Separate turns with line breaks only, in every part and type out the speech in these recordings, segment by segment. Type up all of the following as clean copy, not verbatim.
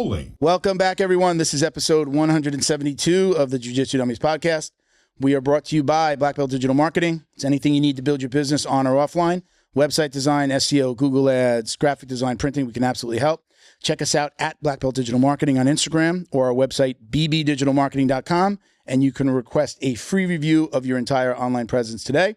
rolling.
Welcome back, everyone. This is episode 172 of the Jiu Jitsu Dummies Podcast. We are brought to you by Black Belt Digital Marketing. It's anything you need to build your business on or offline. Website design, SEO, Google Ads, graphic design, printing. We can absolutely help. Check us out at Black Belt Digital Marketing on Instagram or our website, bbdigitalmarketing.com, and you can request a free review of your entire online presence today.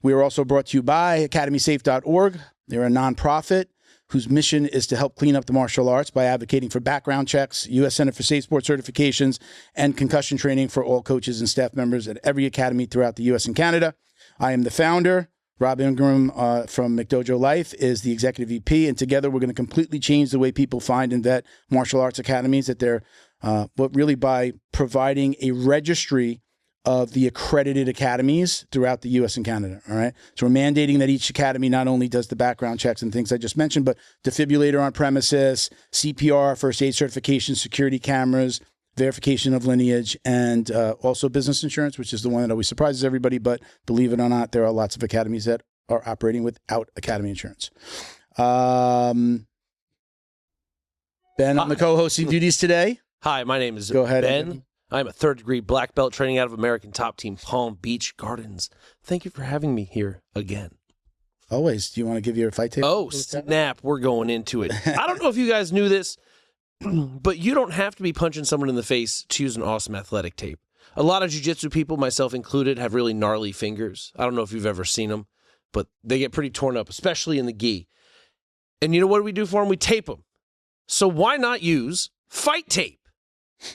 We are also brought to you by academysafe.org. They're a nonprofit whose mission is to help clean up the martial arts by advocating for background checks, U.S. Center for Safe Sport certifications, and concussion training for all coaches and staff members at every academy throughout the U.S. and Canada. I am the founder. Rob Ingram from McDojo Life is the executive VP, and together we're going to completely change the way people find and vet martial arts academies, that they're, but really by providing a registry of the accredited academies throughout the U.S. and Canada, all right? So we're mandating that each academy not only does the background checks and things I just mentioned, but defibrillator on premises, CPR, first aid certification, security cameras, verification of lineage, and also business insurance, which is the one that always surprises everybody. But believe it or not, there are lots of academies that are operating without academy insurance. Ben, I'm the co-hosting duties today.
Hi, my name is
Go ahead,
Ben.
Andrew.
I'm a third-degree black belt training out of American Top Team Palm Beach Gardens. Thank you for having me here again.
Always. Do you want to give your fight tape?
Oh, snap. We're going into it. I don't know if you guys knew this, but you don't have to be punching someone in the face to use an awesome athletic tape. A lot of jiu-jitsu people, myself included, have really gnarly fingers. I don't know if you've ever seen them, but they get pretty torn up, especially in the gi. And you know what do we do for them? We tape them. So why not use fight tape,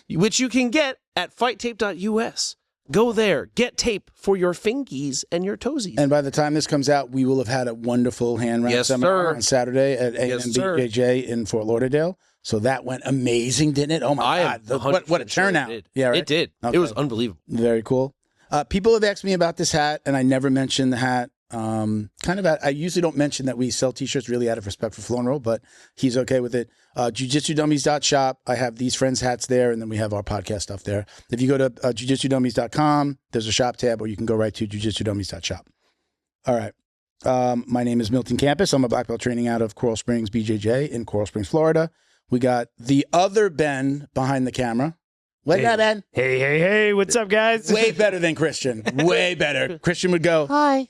which you can get at fighttape.us. Go there, get tape for your fingies and your toesies.
And by the time this comes out, we will have had a wonderful hand round seminar on Saturday at BJJ in Fort Lauderdale. So that went amazing, didn't it? Oh my God. What a turnout.
Yeah, right? It did.
Okay.
It was unbelievable.
Very cool. People have asked me about this hat, and I never mentioned the hat. I usually don't mention that we sell t-shirts really out of respect for Flow and Roll, but he's okay with it. jiu-jitsudummies.shop. I have these friends hats there, and then we have our podcast stuff there. If you go to jiu-jitsudummies.com, there's a shop tab, or you can go right to jiu-jitsudummies.shop. All right. My name is Milton Campus. I'm a black belt training out of Coral Springs BJJ in Coral Springs, Florida. We got the other Ben behind the camera. What up, Ben?
Hey, what's up, guys?
Way better than Christian. Way better. Christian would go, hi.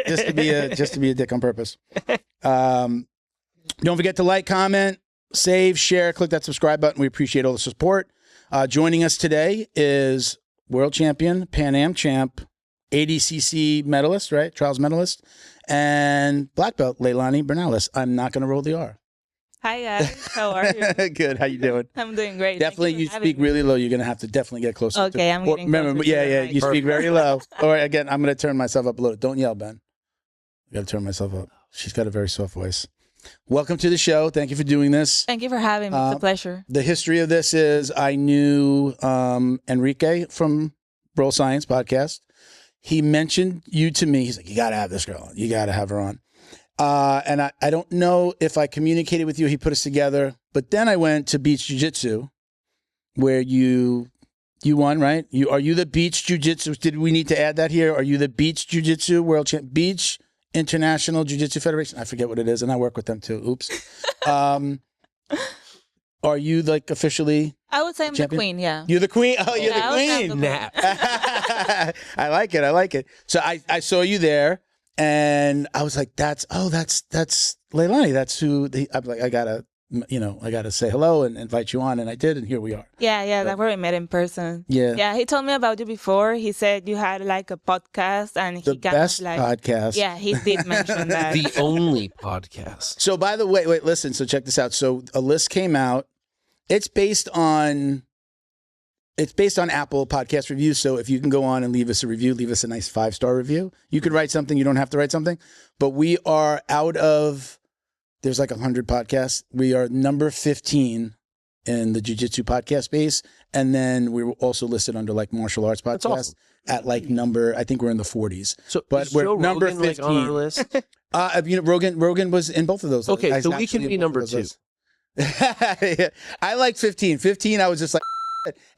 just to be a dick on purpose. Don't forget to like, comment, save, share, click that subscribe button. We appreciate all the support. Joining us today is world champion, Panam Champ, ADCC medalist, right? Trials medalist, and black belt, Leilani Bernales. I'm not going to roll the R.
Hi guys, how are you?
Good. How you doing?
I'm doing great.
Definitely, you speak really low. You're gonna have to definitely get closer.
Okay, I'm getting
remember,
closer.
yeah. You speak very low. All right, again, I'm gonna turn myself up a little. Don't yell, Ben. I gotta turn myself up. She's got a very soft voice. Welcome to the show. Thank you for doing this.
Thank you for having me. It's a pleasure.
The history of this is I knew Enrique from Bro Science podcast. He mentioned you to me. He's like, you gotta have this girl. You gotta have her on. And I don't know if I communicated with you, he put us together, but then I went to Beach Jiu-Jitsu where you won, right? Are you the Beach Jiu-Jitsu? Did we need to add that here? Are you the Beach Jiu-Jitsu World Champ? Beach International Jiu-Jitsu Federation? I forget what it is, and I work with them too. Oops. Are you like officially?
I would say I'm
champion?
the queen, yeah.
You're the queen? Oh, you're the queen. I like it. So I saw you there. And I was like, that's Leilani. That's who I'm like, I gotta say hello and invite you on. And I did. And here we are.
Yeah. That's where we met in person.
Yeah.
Yeah. He told me about you before. He said you had like a podcast and he got
best
like
podcast.
Yeah, he did mention that.
The only podcast.
So by the way, wait, listen. So check this out. So a list came out. It's based on Apple podcast reviews. So if you can go on and leave us a review, leave us a nice 5-star review. You could write something. You don't have to write something. But we are there's like 100 podcasts. We are number 15 in the Jiu-Jitsu podcast space. And then we were also listed under like martial arts podcast
awesome.
At like number, I think we're in the 40s.
So
but we're
Joe
number
Rogan,
15.
like, on our list?
Rogan was in both of those.
Okay, so we can be number 2.
I like 15. 15, I was just like,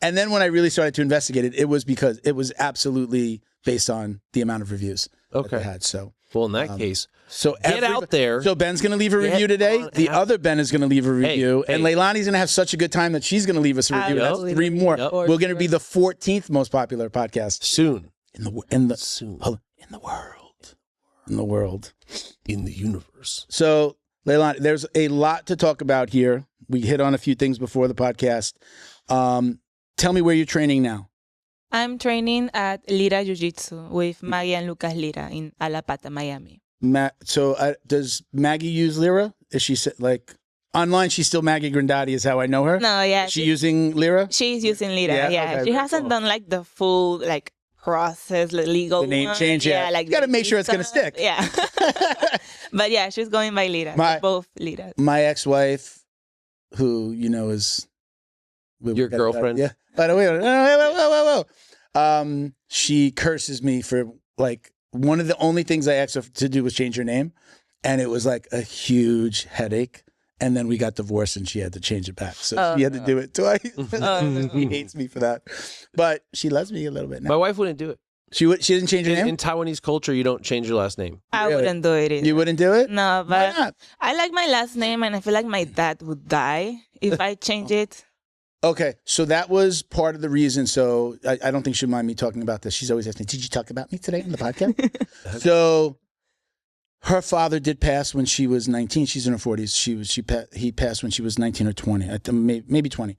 And then when I really started to investigate it, it was because it was absolutely based on the amount of reviews that they had. So,
well, in that case,
so
get out there.
So Ben's going to leave a review today. The other Ben is going to leave a review. And Leilani's going to have such a good time that she's going to leave us a review. That's 3 more. We're going to be the 14th most popular podcast
soon
in the world, in the universe. So, Leilani, there's a lot to talk about here. We hit on a few things before the podcast. Tell me where you're training now.
I'm training at Lira Jiu Jitsu with Maggie and Lucas Lira in Alapata, Miami.
So does Maggie use Lira? Is she like online? She's still Maggie Grandati is how I know her.
No, yeah.
Is she using Lira?
She's using Lira, yeah.
Okay,
she hasn't done like the full like process, the legal
the name
one.
change. Yeah, like you got to make sure it's going to stick.
Yeah. But yeah, she's going by Lira. Both Lira.
My ex-wife, who you know is
your girlfriend.
Yeah. By the way, whoa. She curses me for like one of the only things I asked her to do was change her name, and it was like a huge headache. And then we got divorced, and she had to change it back. So she had to do it twice. She hates me for that, but she loves me a little bit now.
My wife wouldn't do it.
She didn't change her name?
In Taiwanese culture, you don't change your last name.
I wouldn't do it either.
You wouldn't do it?
No, but I like my last name, and I feel like my dad would die if I change it.
Okay, so that was part of the reason. So I don't think she'll mind me talking about this. She's always asking, did you talk about me today on the podcast? So her father did pass when she was 19. She's in her 40s. He passed when she was 19 or 20, maybe 20.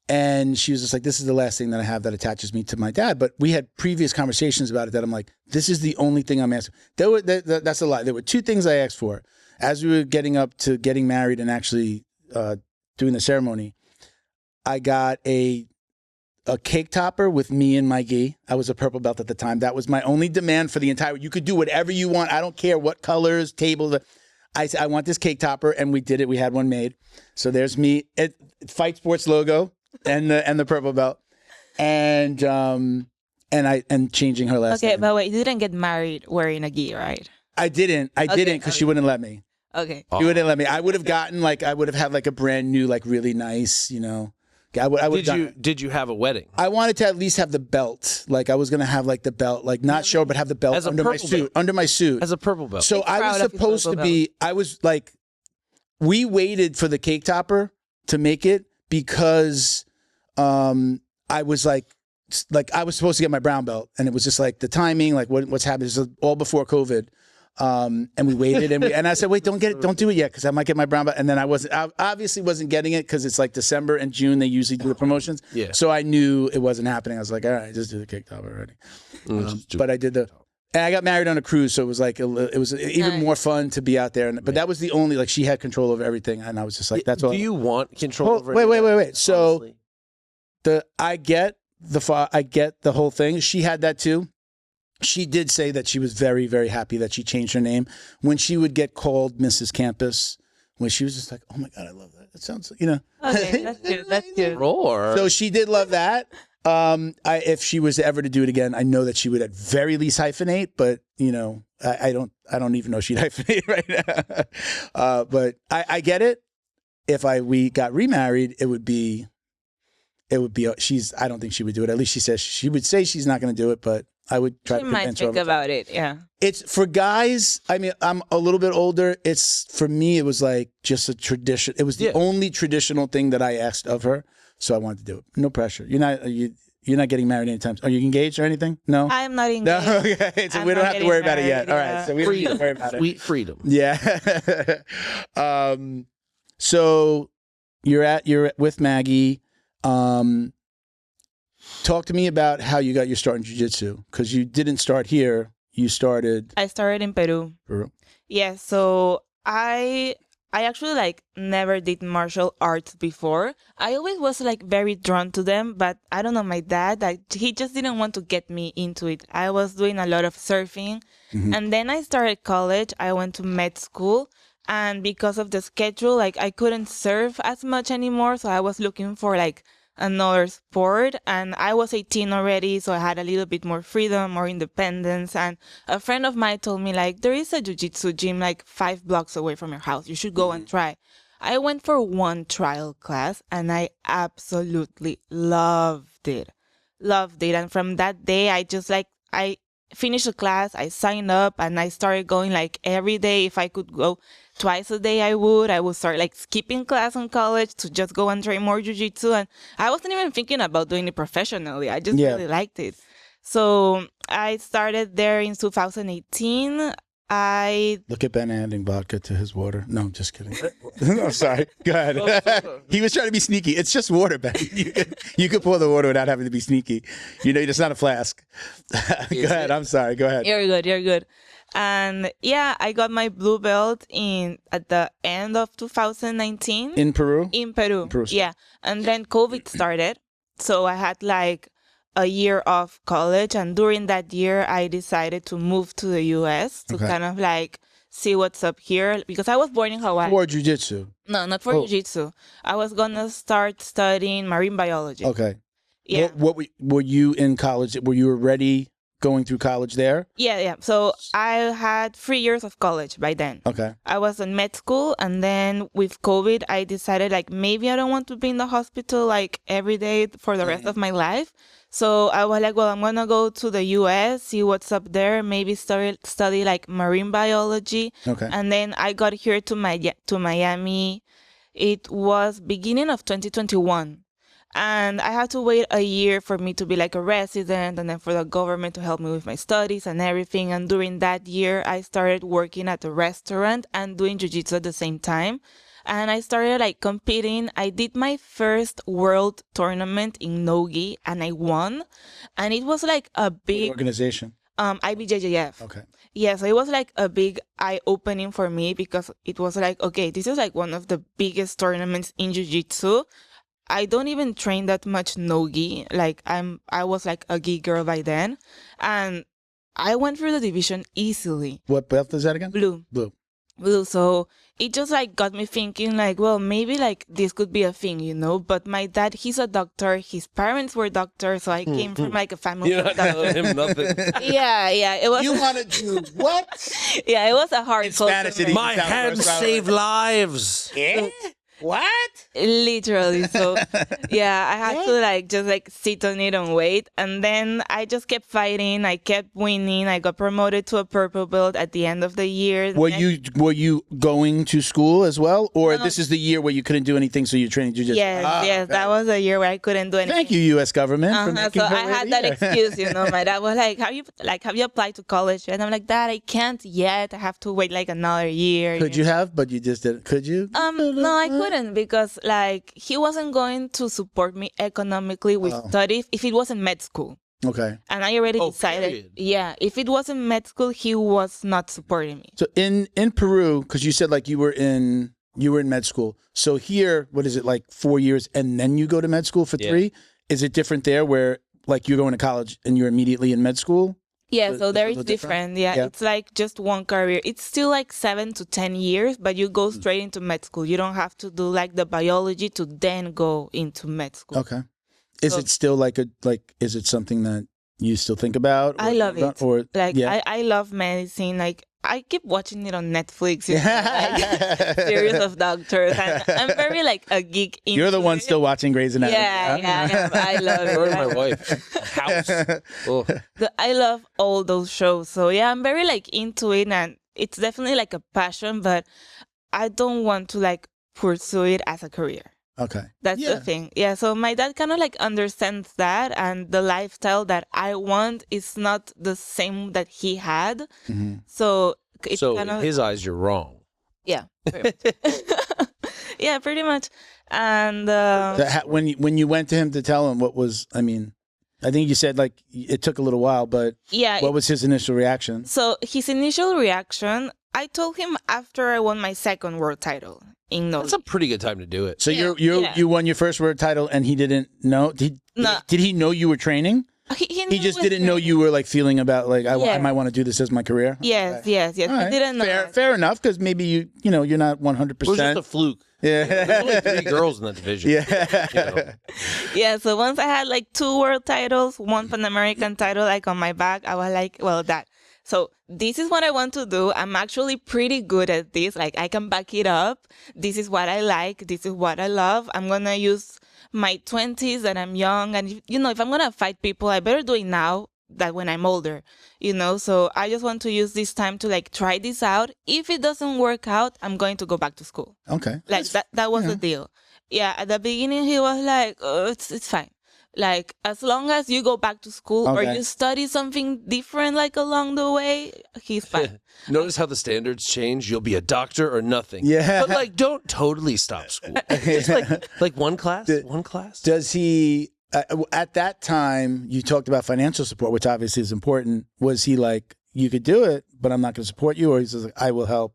And she was just like, this is the last thing that I have that attaches me to my dad. But we had previous conversations about it that I'm like, this is the only thing I'm asking. That's a lie. There were 2 things I asked for. As we were getting up to getting married and actually doing the ceremony, I got a cake topper with me and my gi. I was a purple belt at the time. That was my only demand for the entire. You could do whatever you want. I don't care what colors, tables. I said, I want this cake topper, and we did it. We had one made. So there's me, Fight Sports logo and the purple belt, and changing her last name.
Okay, but wait, you didn't get married wearing a gi, right?
I didn't because she wouldn't let me.
Okay.
She wouldn't let me. I would have gotten I would have had like a brand new, like really nice, you know.
Did you have a wedding?
I wanted to at least have the belt. Like I was gonna have like the belt, like not show, but have the belt under my suit. Under my suit.
As a purple belt.
So I was supposed to be. I was like, we waited for the cake topper to make it because I was like I was supposed to get my brown belt, and it was just like the timing, like what's happening. This is all before COVID. And we waited, and I said, wait, don't do it yet, because I might get my brown belt. And then I obviously wasn't getting it because it's like December and June they usually do the promotions.
Yeah.
So I knew it wasn't happening. I was like, all right, just do the cake top already. But I did and I got married on a cruise, so it was like it was even more fun to be out there. But that was the only, like, she had control over everything, and I was just like, that's all.
Do you want control over?
Wait. So I get the whole thing. She had that too. She did say that she was very, very happy that she changed her name. When she would get called Mrs. Campus, when she was just like, oh my God, I love that. It sounds, you know.
Okay, that's good. That's good.
Roar.
So she did love that. If she was ever to do it again, I know that she would at very least hyphenate, but you know, I don't even know she'd hyphenate right now. But I get it. If we got remarried, it would be, I don't think she would do it. At least she would say she's not going to do it, but I would try to convince her.
She might think about it, yeah.
It's for guys. I mean, I'm a little bit older. For me, it was like just a tradition. It was the only traditional thing that I asked of her, so I wanted to do it. No pressure. You're not getting married anytime. Are you engaged or anything? No,
I'm not engaged.
No, okay. So we don't have to worry about it yet. All right, so we don't need to worry about it.
Sweet freedom.
Yeah. So you're with Maggie. Talk to me about how you got your start in jiu-jitsu, because you didn't start here. I
started in Peru. Yeah, so I actually never did martial arts before. I always was very drawn to them, but I don't know, my dad, he just didn't want to get me into it. I was doing a lot of surfing, and then I started college. I went to med school, and because of the schedule, I couldn't surf as much anymore, so I was looking for another sport, and I was 18 already, so I had a little bit more freedom, more independence. And a friend of mine told me there is a jiu-jitsu gym 5 blocks away from your house. You should go and try. I went for one trial class and I absolutely loved it. Loved it. And from that day, I finished the class, I signed up, and I started going like every day. If I could go twice a day, I would. I would start like skipping class in college to just go and train more jiu-jitsu. And I wasn't even thinking about doing it professionally. I just really liked it. So I started there in 2018.
Look at Ben adding vodka to his water. No, I'm just kidding. I'm sorry. Go ahead. He was trying to be sneaky. It's just water, Ben. You could pour the water without having to be sneaky. You know, it's not a flask. Go ahead. I'm sorry. Go ahead.
You're good. And yeah, I got my blue belt at the end of 2019.
In Peru?
In Peru. Yeah. And then COVID started. So I had like a year of college, and during that year I decided to move to the US to kind of like see what's up here, because I was born in Hawaii.
For jiu-jitsu?
No, not for jiu-jitsu. I was gonna start studying marine biology.
Okay.
Yeah.
What were you in college? Were you already going through college there?
Yeah. So I had 3 years of college by then.
Okay.
I was in med school, and then with COVID, I decided like maybe I don't want to be in the hospital like every day for the rest of my life. So I was like, well, I'm going to go to the US, see what's up there, maybe study like marine biology.
Okay.
And then I got here to Miami. It was beginning of 2021. And I had to wait a year for me to be like a resident, and then for the government to help me with my studies and everything. And during that year, I started working at a restaurant and doing jiu-jitsu at the same time. And I started like competing. I did my first world tournament in Nogi, and I won. And it was like a big
organization.
IBJJF.
Okay.
Yeah, so it was like a big eye-opening for me, because it was like, okay, this is like one of the biggest tournaments in jiu-jitsu. I don't even train that much Nogi. Like I was like a gi girl by then, and I went through the division easily.
What belt is that again?
Blue. So it just like got me thinking like, well, maybe like this could be a thing, you know. But my dad, he's a doctor. His parents were doctors, so I came from like a family.
You don't tell him nothing.
Yeah. It was.
You want to do what?
Yeah, it was a hard.
Spanish,
My hands save lives.
Yeah. What?
Literally. So yeah, I had to like just like sit on it and wait. And then I just kept fighting. I kept winning. I got promoted to a purple belt at the end of the year.
Were you going to school as well? Or this is the year where you couldn't do anything, so you're training jiu-jitsu?
Yes, that was a year where I couldn't do anything.
Thank you, U.S. government, for making
so
her
I had that excuse, you know. My dad was like, have you applied to college? And I'm like, Dad, I can't yet. I have to wait like another year.
Could you have, but you just didn't. Could you?
No, I couldn't, because like he wasn't going to support me economically with studies if it wasn't med school.
Okay.
And I already decided,
period.
yeah, if it wasn't med school, he was not supporting me.
So in Peru, because you said like you were in med school. So here, what is it, like 4 years and then you go to med school for 3? Is it different there where like you're going to college and you're immediately in med school?
Yeah, so there is different. Yeah, it's like just one career. It's still like 7 to 10 years, but you go straight into med school. You don't have to do like the biology to then go into med school.
Okay. Is it still is it something that you still think about?
I love it.
Or
like I love medicine. Like I keep watching it on Netflix. You know, like, series of doctors. And I'm very like a geek.
You're the one still watching Grey's Anatomy.
Yeah, I love it.
Or my wife. House. Oh.
I love all those shows. So yeah, I'm very like into it, and it's definitely like a passion, but I don't want to like pursue it as a career.
Okay.
That's the thing. Yeah, so my dad kind of like understands that, and the lifestyle that I want is not the same that he had.
Mm-hmm.
So
it's
in his eyes, you're wrong.
Yeah. Pretty much. Yeah, pretty much. And
when you went to him to tell him what was, I mean, I think you said like it took a little while, but what was his initial reaction?
So his initial reaction, I told him after I won my second world title.
That's a pretty good time to do it.
So you won your first world title and he didn't know? Did he know you were training? He just didn't know you were like feeling about like I might want to do this as my career.
Yes. Right. He didn't know.
Fair enough, because maybe you're not 100%.
It was just a fluke.
Yeah.
There's only 3 girls in that division.
Yeah.
You know.
Yeah. So once I had like 2 world titles, 1 Pan American title like on my back, I was like, well, So this is what I want to do. I'm actually pretty good at this. Like, I can back it up. This is what I like. This is what I love. I'm going to use my 20s and I'm young. And, if I'm going to fight people, I better do it now than when I'm older, So I just want to use this time to, like, try this out. If it doesn't work out, I'm going to go back to school.
Okay.
Like, that was the deal. Yeah, at the beginning, he was like, oh, it's fine. Like, as long as you go back to school or you study something different, like, along the way, he's fine.
Notice how the standards change? You'll be a doctor or nothing.
Yeah.
But, like, don't totally stop school. Just, like one class? One class?
Does he, at that time, you talked about financial support, which obviously is important. Was he like, you could do it, but I'm not going to support you? Or he's just like, I will help?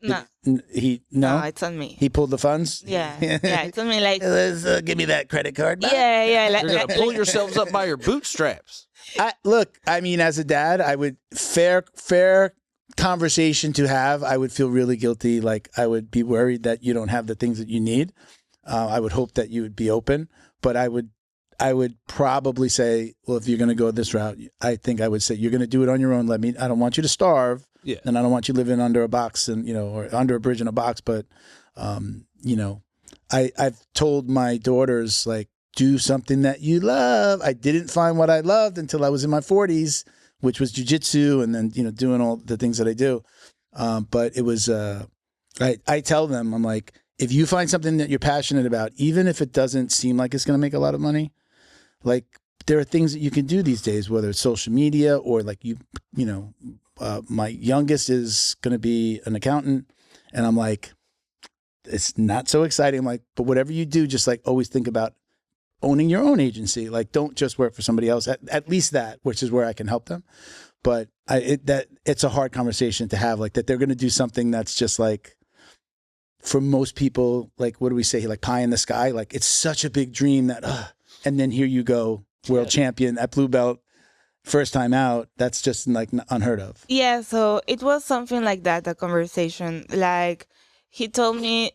No.
No,
it's on me.
He pulled the funds?
Yeah, it's on me. Like,
Let's give me that credit card back.
Yeah.
You're going to pull yourselves up by your bootstraps.
Look, I mean, as a dad, I would, fair conversation to have, I would feel really guilty. Like, I would be worried that you don't have the things that you need. I would hope that you would be open, but I would probably say, well, if you're going to go this route, I think I would say you're going to do it on your own. I don't want you to starve.
Yeah.
And I don't want you living under a box and, or under a bridge in a box. But, I've told my daughters, like, do something that you love. I didn't find what I loved until I was in my 40s, which was jiu-jitsu and then, doing all the things that I do. But it was, I tell them, I'm like, if you find something that you're passionate about, even if it doesn't seem like it's going to make a lot of money, like, there are things that you can do these days, whether it's social media or like my youngest is going to be an accountant, and I'm like, it's not so exciting. I'm like, but whatever you do, just like always think about owning your own agency. Like, don't just work for somebody else. At least that, which is where I can help them. But it's a hard conversation to have, like, that they're going to do something that's just like, for most people, like, what do we say? Like pie in the sky. Like, it's such a big dream that, and then here you go, world champion at blue belt. First time out, that's just like unheard of.
Yeah, so it was something like that, the conversation. Like, he told me,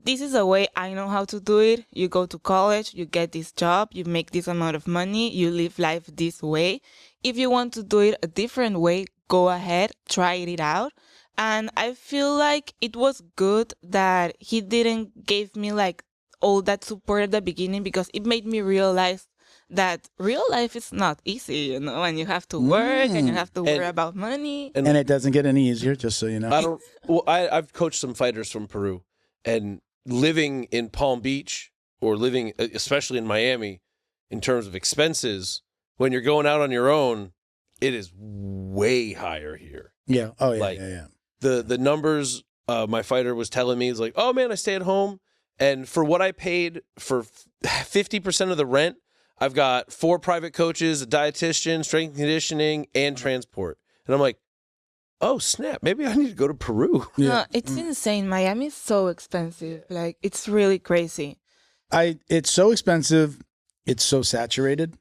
this is a way I know how to do it. You go to college, you get this job, you make this amount of money, you live life this way. If you want to do it a different way, go ahead, try it out. And I feel like it was good that he didn't give me like all that support at the beginning, because it made me realize that real life is not easy, and you have to work and you have to worry about money.
And it doesn't get any easier, just so you know.
I've coached some fighters from Peru, and living in Palm Beach or living, especially in Miami, in terms of expenses, when you're going out on your own, it is way higher here.
Yeah. Oh, yeah.
Like,
yeah.
The numbers my fighter was telling me is like, oh man, I stay at home, and for what I paid for 50% of the rent, I've got 4 private coaches, a dietitian, strength and conditioning, and transport. And I'm like, oh, snap. Maybe I need to go to Peru.
Yeah. No, it's insane. Miami is so expensive. Like, it's really crazy.
It's so expensive. It's so saturated.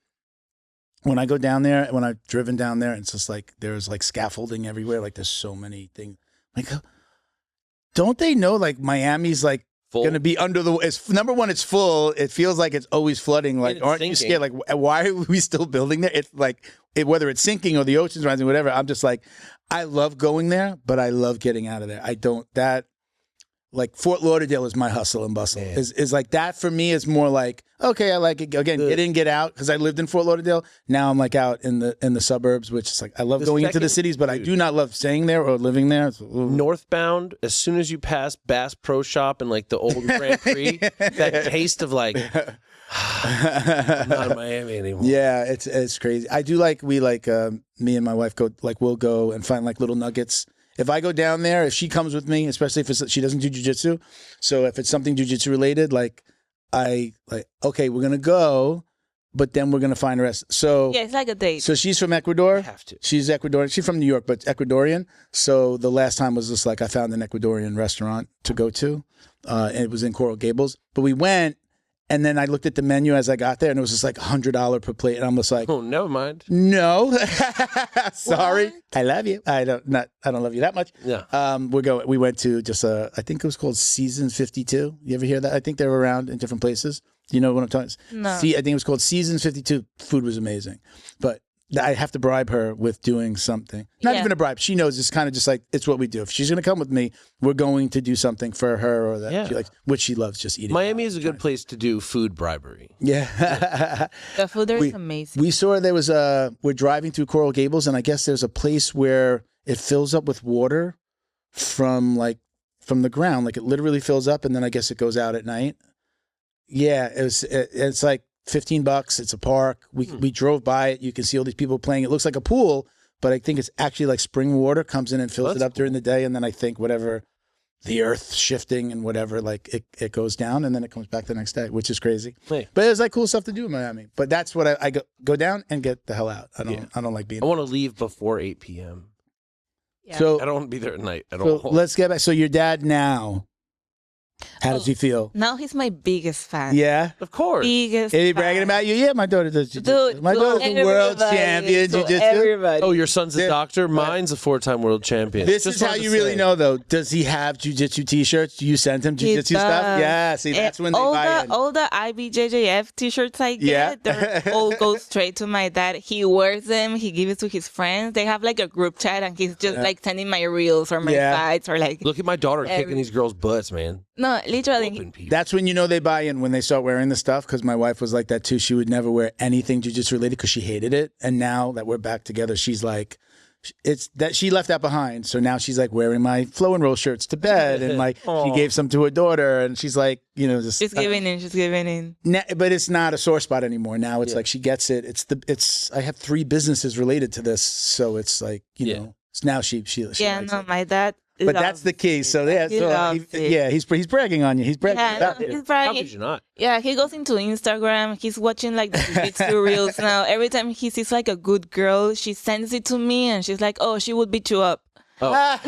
When I go down there, when I've driven down there, it's just like there's like scaffolding everywhere. Like, there's so many things. Like, don't they know, like, Miami's like going to be under the, number one, it's full. It feels like it's always flooding. Like, aren't you scared? Like, why are we still building there? It's like, whether it's sinking or the ocean's rising, whatever. I'm just like, I love going there, but I love getting out of there. Like, Fort Lauderdale is my hustle and bustle. Is like that for me is more like, okay, I like it. Again, get in, get out. Because I lived in Fort Lauderdale. Now I'm like out in the suburbs, which is like, I love going into the cities, but I do not love staying there or living there.
Northbound, as soon as you pass Bass Pro Shop and like the old Grand Prix, that taste of like, I'm not in Miami anymore.
Yeah, it's crazy. I do like, me and my wife we'll go and find like little nuggets. If I go down there, if she comes with me, especially if she doesn't do jiu-jitsu, so if it's something jiu-jitsu related, okay, we're going to go, but then we're going to find the rest. So
yeah, it's like a date.
So she's from Ecuador.
You have to.
She's Ecuadorian. She's from New York, but Ecuadorian. So the last time was just like, I found an Ecuadorian restaurant to go to, and it was in Coral Gables. But we went, and then I looked at the menu as I got there, and it was just like $100 per plate, and I'm just like,
oh, never mind.
No, sorry, what? I love you. I don't love you that much.
Yeah.
We went to just I think it was called Seasons 52. You ever hear that? I think they're around in different places. Do you know what I'm talking?
No.
See, I think it was called Seasons 52. Food was amazing, but I have to bribe her with doing something. Not even a bribe. She knows it's kind of just like, it's what we do. If she's going to come with me, we're going to do something for her or that she likes, which she loves just eating.
Miami is a good place to do food bribery.
Yeah.
The food there is amazing.
We saw there was we're driving through Coral Gables, and I guess there's a place where it fills up with water from the ground. Like it literally fills up, and then I guess it goes out at night. Yeah, it's like $15. It's a park. We drove by it. You can see all these people playing. It looks like a pool, but I think it's actually like spring water comes in and fills it up during the day, and then I think whatever the earth shifting and whatever, like it goes down and then it comes back the next day, which is crazy. Hey. But it's like cool stuff to do in Miami. But that's what I go down and get the hell out. I don't like being.
I want to leave before 8 p.m.
Yeah.
So
I don't want to be there at night at all.
Let's get back. So your dad now. How does he feel?
Now he's my biggest fan.
Yeah,
of course.
Biggest.
Is he bragging about you? Yeah, my daughter does jiu-jitsu. My daughter's a world champion jiu-jitsu.
Everybody.
Oh, your son's a doctor? Mine's a 4-time world champion.
This is how you really know, though. Does he have jiu-jitsu t-shirts? Do you send him jiu-jitsu stuff? Yeah, see, that's when they buy in.
All the IBJJF t-shirts I get, they all go straight to my dad. He wears them. He gives it to his friends. They have like a group chat, and he's just like sending my reels or my sites or like.
Look at my daughter kicking these girls' butts, man.
No, literally.
That's when you know they buy in, when they start wearing the stuff, because my wife was like that too. She would never wear anything jiu-jitsu related because she hated it. And now that we're back together, she's like, it's that she left that behind. So now she's like wearing my flow and roll shirts to bed, and like she gave some to her daughter, and she's like, you know, just
she's giving in.
But it's not a sore spot anymore. Now it's like she gets it. I have 3 businesses related to this, so it's like, you know, now she likes it.
My dad.
But that's the key. So he's bragging on you. He's bragging.
Yeah, he's bragging.
How could you not?
Yeah, he goes into Instagram. He's watching like the jiu-jitsu reels now. Every time he sees like a good girl, she sends it to me, and she's like, "Oh, she would beat you up."
Oh,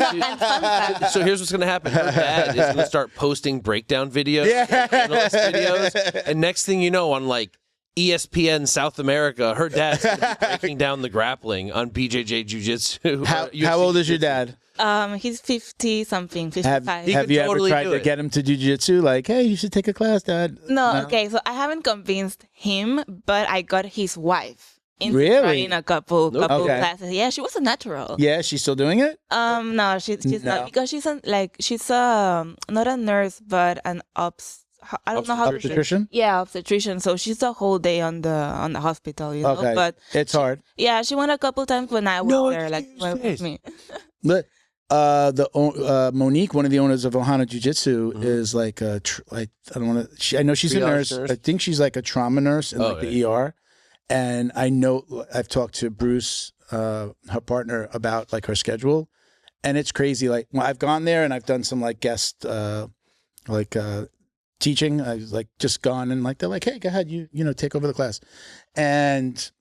so here's what's gonna happen. Her dad is gonna start posting breakdown videos, analyst videos, and next thing you know, on like ESPN South America, her dad's gonna be breaking down the grappling on BJJ Jiu-Jitsu.
How old is your dad?
He's 50-something, 55.
Have you ever tried to get him to jiu-jitsu? Like, hey, you should take a class, Dad.
No, okay, so I haven't convinced him, but I got his wife into
really?
trying a couple classes. Yeah, she was a natural.
Yeah, she's still doing it?
No, she's not, because she's not a nurse, but an I don't know how to
obstetrician.
Yeah, obstetrician. So she's the whole day on the hospital, you know.
Okay.
But
it's hard.
Yeah, she went a couple times when I was there, like with me.
Look, Monique, one of the owners of Ohana Jiu-Jitsu, is like I don't want to. I know she's a nurse. I think she's like a trauma nurse in the ER. And I know I've talked to Bruce, her partner, about like her schedule, and it's crazy. Like I've gone there and I've done some like guest teaching. I was like just gone, and like they're like, hey, go ahead, you know, take over the class. And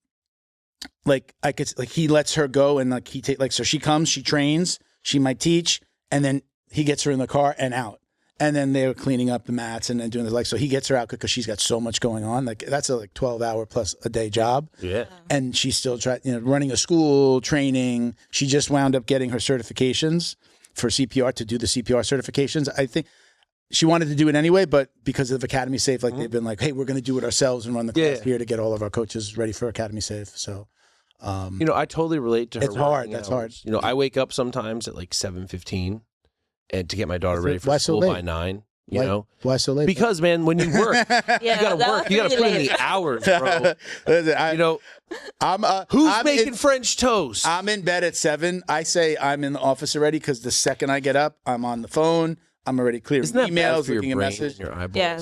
like I could, like he lets her go, and like so she comes, she trains, she might teach, and then he gets her in the car and out. And then they were cleaning up the mats and then doing this, like, so he gets her out because she's got so much going on. Like that's a 12-hour plus a day job. Yeah. And she's still running a school, training. She just wound up getting her certifications for CPR, to do the CPR certifications. I think she wanted to do it anyway, but because of Academy Safe, like they've been like, hey, we're going to do it ourselves and run the class here to get all of our coaches ready for Academy Safe. So,
you know, I totally relate to her.
It's hard. That's hard.
You know, I wake up sometimes at like 7:15 and to get my daughter ready for school by 9. You know,
why so late?
Because man, when you work, you gotta work. You gotta put in the hours, bro. Listen, you know, who's making French toast?
I'm in bed at 7. I say I'm in the office already because the second I get up, I'm on the phone. I'm already clearing emails, looking at messages.
Yeah.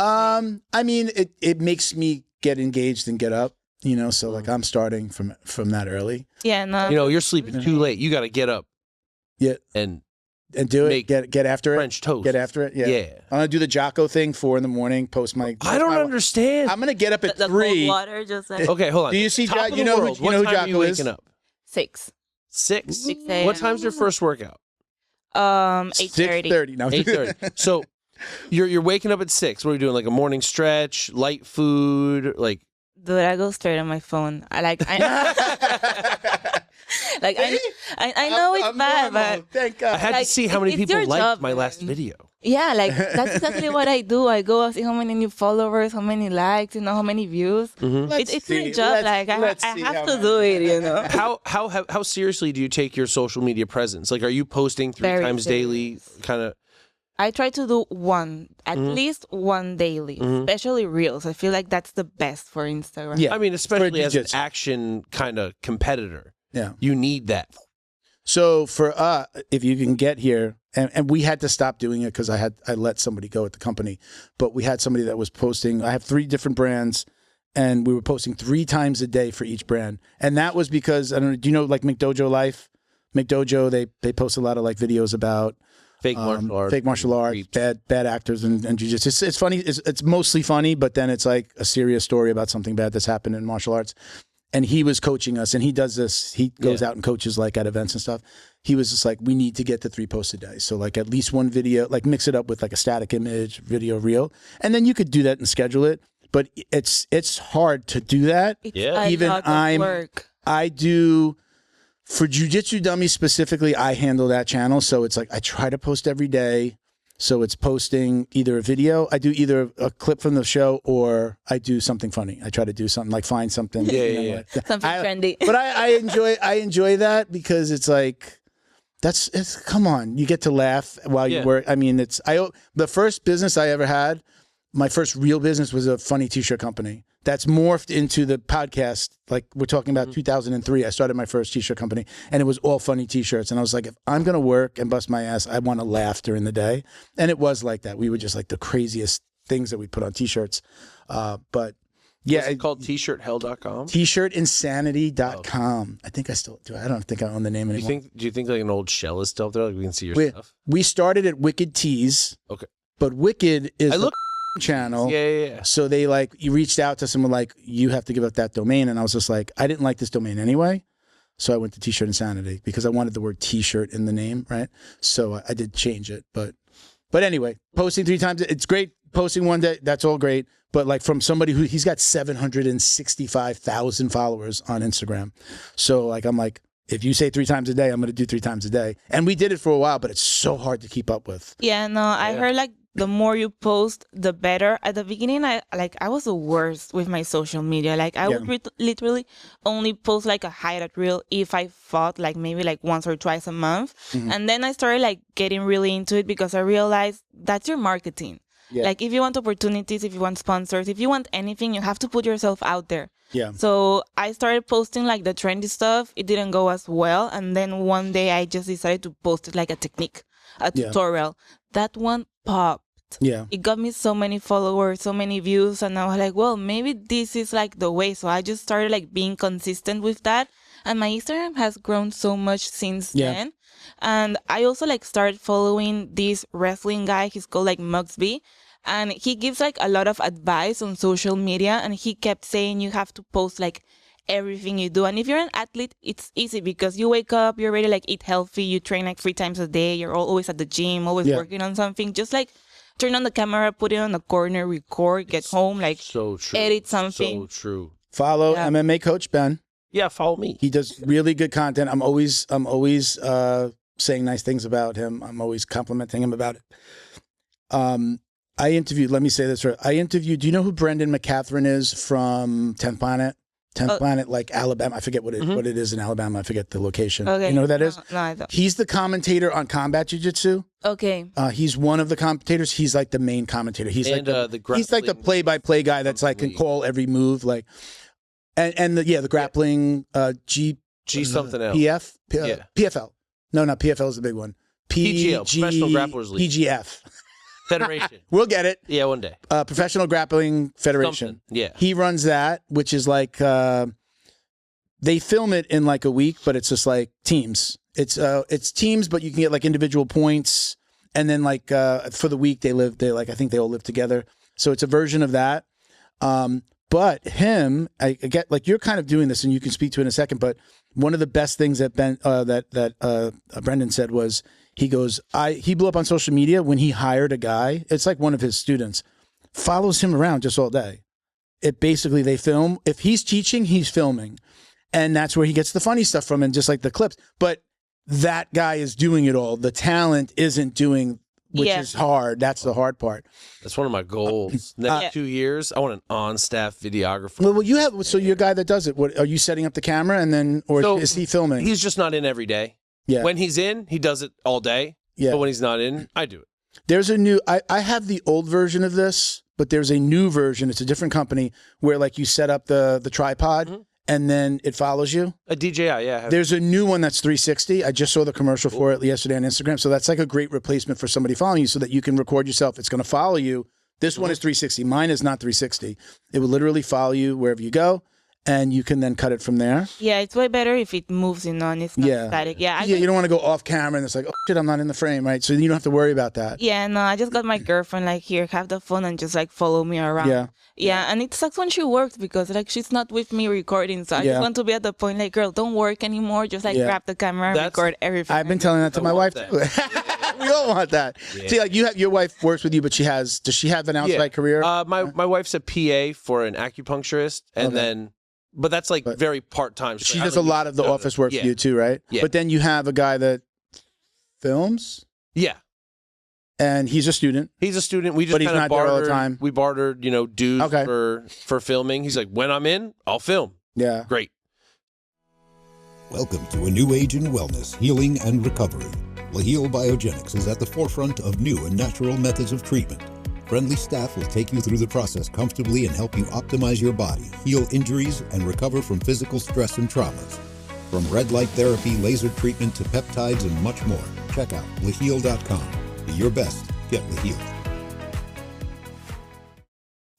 I mean, it makes me get engaged and get up. You know, so like I'm starting from that early.
Yeah. No.
You know, you're sleeping too late. You got to get up.
Yeah. And do it. Get after it.
French toast.
Get after it. Yeah. I'm gonna do the Jocko thing 4 a.m. Post my.
I don't understand.
I'm gonna get up at 3.
Cold water, just like.
Okay, hold on.
Do you see? You know who
Jocko
is?
Are you waking up?
6.
6.
6 a.m.
What time's your first workout?
8:30.
6:30. No.
8:30. So you're waking up at 6. What are you doing? Like a morning stretch, light food, like.
Dude, I go straight on my phone. I know it's bad, but
thank God.
I had to see how many people liked my last video.
Yeah, like that's exactly what I do. I go see how many new followers, how many likes, how many views. It's my job. Like I have to do it.
How seriously do you take your social media presence? Like, are you posting three
Very
times daily? Kind of.
I try to do at least one daily, especially reels. I feel like that's the best for Instagram.
Yeah,
I mean, especially as an action kind of competitor.
Yeah,
you need that.
So for if you can get here, and we had to stop doing it because I let somebody go at the company, but we had somebody that was posting. I have 3 different brands, and we were posting 3 times a day for each brand, and that was because I don't know. Do you know like McDojo Life? McDojo, they post a lot of like videos about fake martial arts, bad actors and jiu-jitsu. It's funny. It's mostly funny, but then it's like a serious story about something bad that's happened in martial arts. And he was coaching us, and he does this. He goes out and coaches like at events and stuff. He was just like, we need to get to 3 posts a day. So like at least one video, like mix it up with like a static image, video, reel. And then you could do that and schedule it. But it's hard to do that. I do, for Jiu-Jitsu Dummies specifically, I handle that channel. So it's like, I try to post every day. So it's posting either a video. I do either a clip from the show or I do something funny. I try to do something like find something.
Something trendy.
But I enjoy that because it's like, come on. You get to laugh while you work. I mean, the first business I ever had, my first real business was a funny t-shirt company. That's morphed into the podcast. Like we're talking about 2003. I started my first t-shirt company and it was all funny t-shirts. And I was like, if I'm going to work and bust my ass, I want to laugh during the day. And it was like that. We were just like the craziest things that we put on t-shirts. But yeah.
What's it called tshirthell.com?
Tshirtinsanity.com. I think I still do. I don't think I own the name anymore.
Do you think like an old shell is still up there? Like we can see your stuff?
We started at Wicked Tees.
Okay.
But Wicked is channel.
Yeah.
So they you reached out to someone like, you have to give up that domain. And I was just like, I didn't like this domain anyway. So I went to T-shirt Insanity because I wanted the word T-shirt in the name, right? So I did change it. But anyway, posting 3 times, it's great. Posting one day, that's all great. But like from somebody he's got 765,000 followers on Instagram. So like, I'm like, if you say 3 times a day, I'm going to do 3 times a day. And we did it for a while, but it's so hard to keep up with.
Yeah, no, I heard like the more you post, the better. At the beginning, I was the worst with my social media. Like I would literally only post like a highlight reel if I fought like maybe like once or twice a month. And then I started like getting really into it because I realized that's your marketing. Yeah. Like if you want opportunities, if you want sponsors, if you want anything, you have to put yourself out there.
Yeah.
So I started posting like the trendy stuff. It didn't go as well. And then one day I just decided to post it like a technique, a tutorial. That one popped.
Yeah.
It got me so many followers, so many views. And I was like, well, maybe this is like the way. So I just started like being consistent with that. And my Instagram has grown so much since then. And I also like started following this wrestling guy. He's called like Mugsby. And he gives like a lot of advice on social media. And he kept saying you have to post like everything you do. And if you're an athlete, it's easy because you wake up, you're ready to like eat healthy. You train like 3 times a day. You're always at the gym, always working on something. Just like turn on the camera, put it on the corner, record, get home, like edit something.
So true.
Follow MMA Coach Ben.
Yeah, follow me.
He does really good content. I'm always saying nice things about him. I'm always complimenting him about it. I interviewed, let me say this right. Do you know who Brendan McCatherine is from 10th Planet? 10th Planet, like Alabama. I forget what it is in Alabama. I forget the location.
Okay.
You know who that is?
No, I don't.
He's the commentator on Combat Jiu-Jitsu.
Okay.
He's one of the commentators. He's like the main commentator. He's like the play-by-play guy that's like can call every move. Like, and the grappling G something else. PFL. No, not PFL is the big one.
PGL, Professional Grapplers League.
PGF.
Federation.
We'll get it.
Yeah, one day.
Professional Grappling Federation.
Something. Yeah.
He runs that, which is like they film it in like a week, but it's just like teams. It's teams, but you can get like individual points, and then like for the week I think they all live together. So it's a version of that. But him, I get like you're kind of doing this, and you can speak to it in a second. But one of the best things that Brendan said was, he goes, he blew up on social media when he hired a guy. It's like one of his students follows him around just all day. It basically, they film. If he's teaching, he's filming. And that's where he gets the funny stuff from, and just like the clips. But that guy is doing it all. The talent isn't doing which is hard. That's the hard part.
That's one of my goals. Next 2 years, I want an on-staff videographer.
Well, you have, so you're a guy that does it. What, are you setting up the camera and then, or is he filming?
He's just not in every day.
Yeah.
When he's in, he does it all day.
Yeah.
But when he's not in, I do it.
There's a new, I have the old version of this, but there's a new version. It's a different company where like you set up the tripod and then it follows you.
A DJI, yeah.
There's a new one that's 360. I just saw the commercial for it yesterday on Instagram. So that's like a great replacement for somebody following you so that you can record yourself. It's going to follow you. This one is 360. Mine is not 360. It will literally follow you wherever you go. And you can then cut it from there.
Yeah, it's way better if it moves, and it's not static. Yeah,
you don't want to go off camera and it's like, oh shit, I'm not in the frame, right? So you don't have to worry about that.
Yeah, no, I just got my girlfriend like, here, have the phone and just like follow me around. Yeah, and it sucks when she works because like she's not with me recording. So I just want to be at the point like, girl, don't work anymore. Just like grab the camera and record everything.
I've been telling that to my wife too. We all want that. Yeah. See, like your wife works with you, but does she have an outside career?
My wife's a PA for an acupuncturist, and then. But that's like very part-time.
She does a lot of the office work for you too, right? Yeah. But then you have a guy that films?
Yeah.
And he's a student.
He's a student. We just
kind of bartered all the time.
We bartered, dues for filming. He's like, when I'm in, I'll film.
Yeah.
Great.
Welcome to a new age in wellness, healing, and recovery. Leheal Biogenix is at the forefront of new and natural methods of treatment. Friendly staff will take you through the process comfortably and help you optimize your body, heal injuries, and recover from physical stress and traumas. From red light therapy, laser treatment, to peptides, and much more. Check out Leheal.com. Be your best. Get Leheal.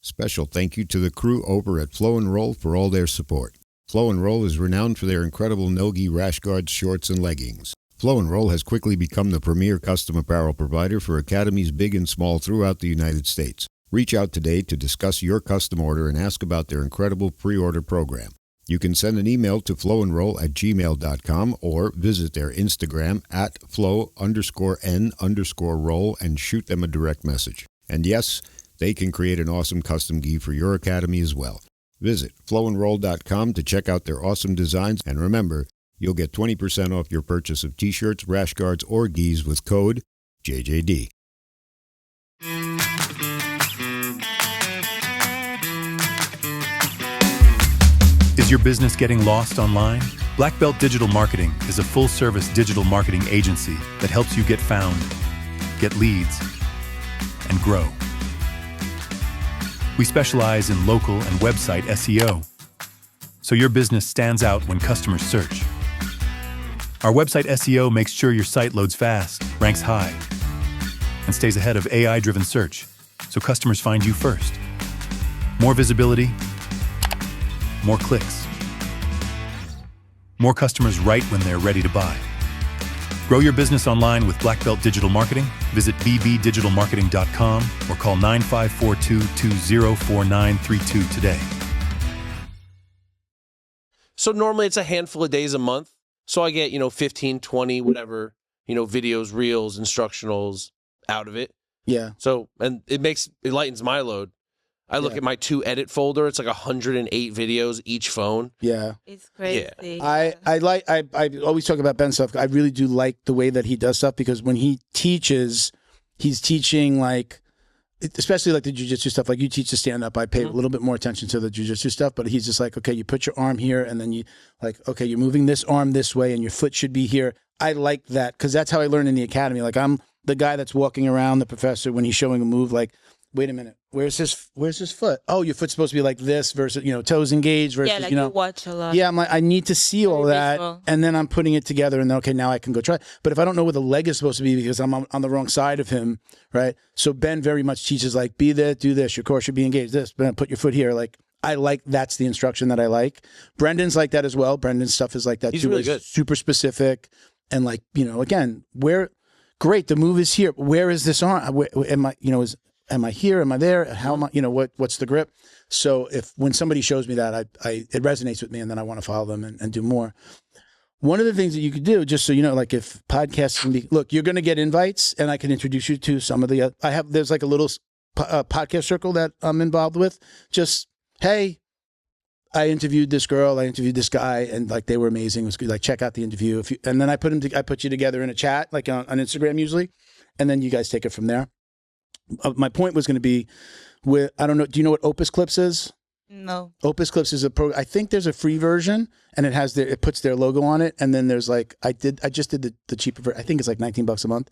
Special thank you to the crew over at Flow and Roll for all their support. Flow and Roll is renowned for their incredible no-gi rash guards, shorts, and leggings. Flow and Roll has quickly become the premier custom apparel provider for academies big and small throughout the United States. Reach out today to discuss your custom order and ask about their incredible pre-order program. You can send an email to flowandroll@gmail.com or visit their Instagram at flow_n_roll and shoot them a direct message. And yes, they can create an awesome custom gi for your academy as well. Visit flowandroll.com to check out their awesome designs, and remember, you'll get 20% off your purchase of t-shirts, rash guards, or gis with code JJD.
Is your business getting lost online? Black Belt Digital Marketing is a full-service digital marketing agency that helps you get found, get leads, and grow. We specialize in local and website SEO, so your business stands out when customers search. Our website SEO makes sure your site loads fast, ranks high, and stays ahead of AI-driven search, so customers find you first. More visibility, more clicks. More customers right when they're ready to buy. Grow your business online with Black Belt Digital Marketing. Visit bbdigitalmarketing.com or call 9542-204932 today.
So normally it's a handful of days a month. So I get, 15, 20, whatever, videos, reels, instructionals out of it.
Yeah.
So, and it lightens my load. I look at my to edit folder. It's like 108 videos each phone.
Yeah.
It's crazy.
Yeah. I always talk about Ben's stuff. I really do like the way that he does stuff because when he teaches, he's teaching like, especially like the jiu-jitsu stuff, like you teach the stand-up, I pay a little bit more attention to the jiu-jitsu stuff, but he's just like, okay, you put your arm here and then you like, okay, you're moving this arm this way and your foot should be here. I like that because that's how I learned in the academy. Like I'm the guy that's walking around the professor when he's showing a move, like, wait a minute, where's his foot? Oh, your foot's supposed to be like this versus, toes engaged versus,
yeah, like you watch a lot.
Yeah, I'm like, I need to see all that.
Visual.
And then I'm putting it together and then, okay, now I can go try. But if I don't know where the leg is supposed to be because I'm on the wrong side of him, right? So Ben very much teaches like, be there, do this, your core should be engaged, this, put your foot here. Like, I like, that's the instruction that I like. Brendan's like that as well. Brendan's stuff is like that
He's
too.
really good.
Super specific. And like, again, great, the move is here. Where is this arm? Am I, am I here? Am I there? How am I, what's the grip? So when somebody shows me that, it resonates with me and then I want to follow them and do more. One of the things that you could do, just so you know, like if podcasts can be, look, you're going to get invites and I can introduce you to some of the, there's like a little podcast circle that I'm involved with. Just, hey, I interviewed this girl, I interviewed this guy, and like they were amazing. It was good. Like check out the interview. And then I put you together in a chat, like on Instagram usually. and then you guys take it from there. My point was going to be I don't know, do you know what Opus Clips is?
No.
Opus Clips is I think there's a free version, and it puts their logo on it, and then there's like, I just did the cheaper version. I think it's like $19 a month,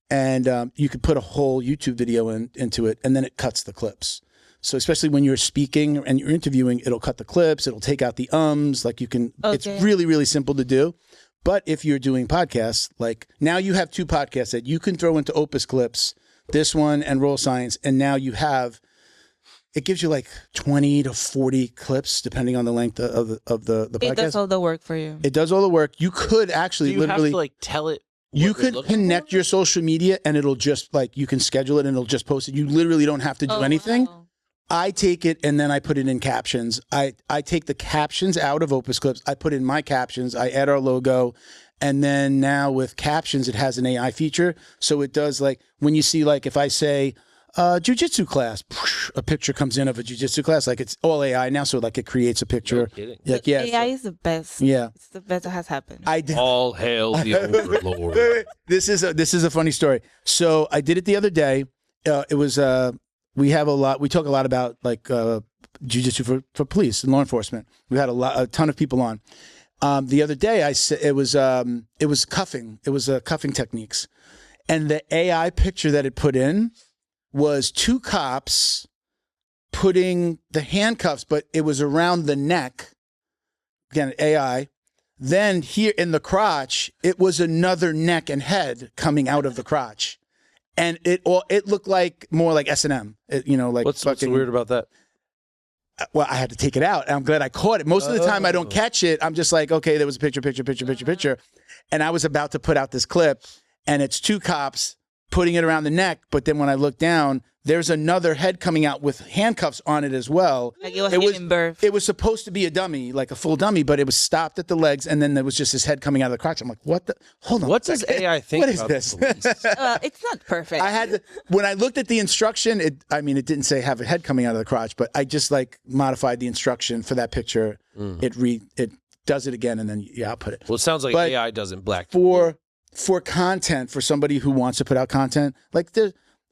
and you could put a whole YouTube video into it, and then it cuts the clips. So especially when you're speaking and you're interviewing, it'll cut the clips, it'll take out the like you can, It's really, really simple to do. But if you're doing podcasts, like now you have 2 podcasts that you can throw into Opus Clips, this one and Roll Science, and now you have, it gives you like 20 to 40 clips depending on the length of the podcast.
It does all the work for you.
It does all the work. You could actually literally
have to like tell it.
You could connect your social media and it'll just like, you can schedule it and it'll just post it. You literally don't have to do anything.
Wow.
I take it and then I put it in captions. I take the captions out of Opus Clips. I put in my captions. I add our logo. And then now with captions, it has an AI feature. So it does like, when you see like, if I say, jiu-jitsu class, a picture comes in of a jiu-jitsu class, like it's all AI now. So like it creates a picture.
No kidding.
Like, yeah,
AI is the best.
Yeah.
It's the best that has happened.
All hail the overlord.
This is a funny story. So I did it the other day. It was, we talk a lot about like jiu-jitsu for police and law enforcement. We had a ton of people on. The other day, I said it was cuffing. It was cuffing techniques, and the AI picture that it put in was 2 cops putting the handcuffs, but it was around the neck. Again, AI. Then here in the crotch, it was another neck and head coming out of the crotch, and it looked like more like S&M. Like
what's so weird about that?
Well, I had to take it out. And I'm glad I caught it. Most of the time I don't catch it. I'm just like, okay, there was a picture. And I was about to put out this clip and it's 2 cops putting it around the neck. But then when I look down, there's another head coming out with handcuffs on it as well.
Like it was giving birth.
It was supposed to be a dummy, like a full dummy, but it was stopped at the legs. And then there was just his head coming out of the crotch. I'm like, what the? Hold on.
What does AI think
what
about
is
this?
It's not perfect.
I had to, when I looked at the instruction, it didn't say have a head coming out of the crotch, but I just like modified the instruction for that picture. It does it again, and then you output it.
Well, it sounds like AI doesn't black.
For content, for somebody who wants to put out content, like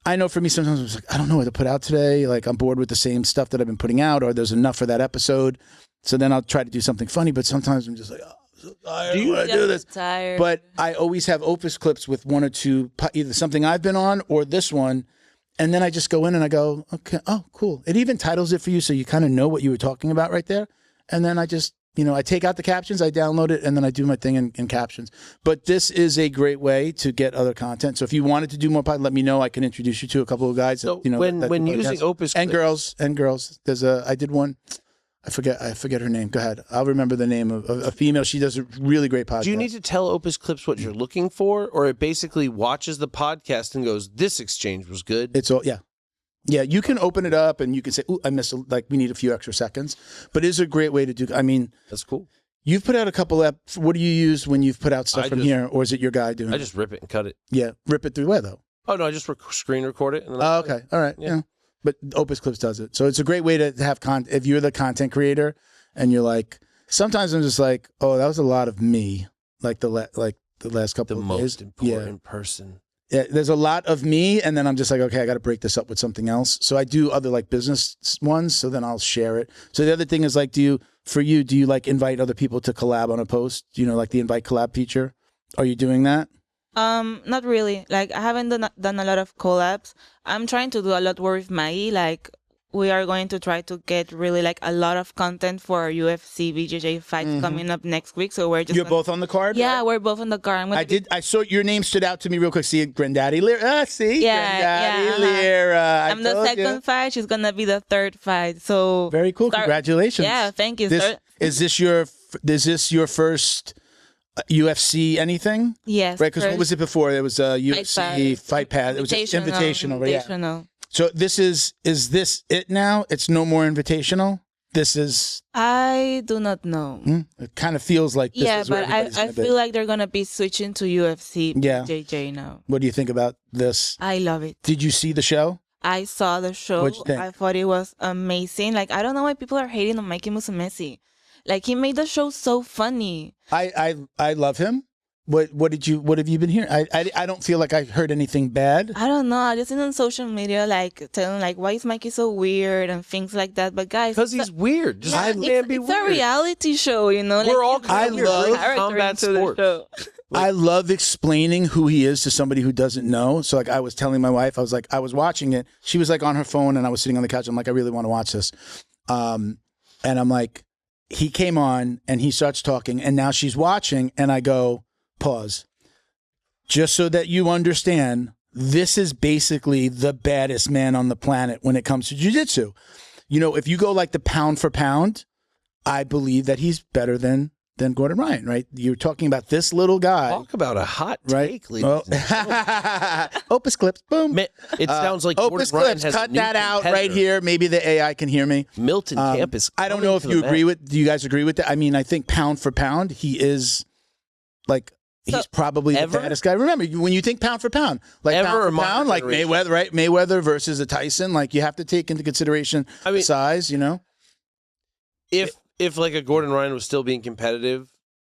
I know for me sometimes I'm like, I don't know what to put out today. Like I'm bored with the same stuff that I've been putting out, or there's enough for that episode. So then I'll try to do something funny, but sometimes I'm just like, I don't want to do this.
Tired.
But I always have Opus Clips with 1 or 2, either something I've been on or this one. And then I just go in and I go, okay, oh, cool. It even titles it for you so you kind of know what you were talking about right there. And then I just, I take out the captions, I download it, and then I do my thing in captions. But this is a great way to get other content. So if you wanted to do more let me know. I can introduce you to a couple of guys.
So when using Opus
Clips. And girls, I did one. I forget her name. Go ahead. I'll remember the name of a female. She does a really great podcast.
Do you need to tell Opus Clips what you're looking for, or it basically watches the podcast and goes, "This exchange was good"?
It's all yeah. You can open it up and you can say, "Ooh, I missed. We need a few extra seconds." But it's a great way to do. I mean,
that's cool.
You've put out a couple what do you use when you've put out stuff from here, or is it your guy doing it?
I just rip it and cut it.
Yeah, rip it through where though?
Oh no, I just screen record it. And then
okay, all right, yeah. But Opus Clips does it, so it's a great way to have if you're the content creator. And you're like, sometimes I'm just like, oh, that was a lot of me, like the last couple of days.
The most important person.
Yeah, there's a lot of me, and then I'm just like, okay, I got to break this up with something else. So I do other like business ones, so then I'll share it. So the other thing is like, do you like invite other people to collab on a post? Like the invite collab feature? Are you doing that?
Not really. Like I haven't done a lot of collabs. I'm trying to do a lot more with Maggie. Like we are going to try to get really like a lot of content for our UFC BJJ fights coming up next week. So we're just
both on the card?
Yeah,
right?
we're both on the card.
I saw your name stood out to me real quick. See, Granddaddy Lira. Granddaddy Lira.
I'm the second fight. She's gonna be the third fight. So
very cool. Congratulations.
Yeah, thank you.
Is this your first UFC anything?
Yes.
Right, because what was it before? It was UFC Fight Pass. It was just invitational. Yeah. So this is this it now? It's no more invitational? This is...
I do not know.
It kind of feels like this is
but I feel like they're going to be switching to UFC BJJ now.
What do you think about this?
I love it.
Did you see the show?
I saw the show.
What'd you think?
I thought it was amazing. Like, I don't know why people are hating on Mikey Musumeci. Like, he made the show so funny.
I love him. What have you been hearing? I don't feel like I heard anything bad.
I don't know. I just seen on social media like telling like why is Mikey so weird and things like that. But guys,
Because he's weird. Just
yeah,
let the man be
it's
weird.
a reality show, you know.
We're all
I love
combat sports.
I love explaining who he is to somebody who doesn't know. So like I was telling my wife, I was watching it. She was like on her phone and I was sitting on the couch. I'm like, I really want to watch this. And I'm like, he came on and he starts talking and now she's watching and I go, pause. Just so that you understand, this is basically the baddest man on the planet when it comes to jiu-jitsu. You know, if you go like the pound for pound, I believe that he's better than Gordon Ryan, right? You're talking about this little guy.
Talk about a hot
right?
take, ladies and gentlemen.
Opus clips, boom.
It sounds like
Opus
Gordon Ryan
clips.
has
Cut
a new
that out
competitor.
right here. Maybe the AI can hear me.
Milton Camp is.
I don't know if you agree with. Do you guys agree with that? I mean, I think pound for pound, he is like. He's probably the baddest guy. Remember, when you think pound for pound, like
Ever
pound
or
for pound, like
generation?
Mayweather, right? Mayweather versus a Tyson. Like you have to take into consideration size. You know,
If like a Gordon Ryan was still being competitive,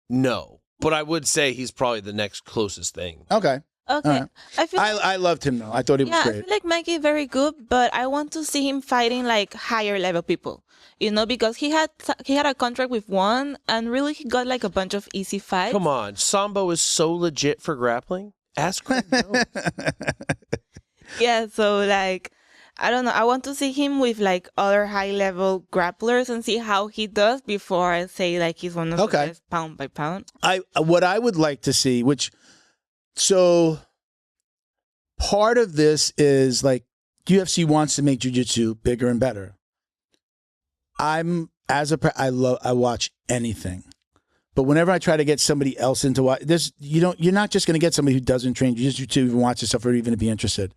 no. But I would say he's probably the next closest thing.
Okay.
Okay.
Right. I loved him though. I thought he was
I
great.
feel like Mikey is very good, but I want to see him fighting like higher level people. You know, because he had a contract with one, and really he got like a bunch of easy fights.
Come on, Sambo is so legit for grappling. Ask him.
Yeah, so like I don't know. I want to see him with like other high level grapplers and see how he does before I say like he's one of the best pound by pound.
What I would like to see, so part of this is like UFC wants to make jiu-jitsu bigger and better. I watch anything. But whenever I try to get somebody else into watch this, you're not just going to get somebody who doesn't train jiu-jitsu to even watch this stuff or even to be interested.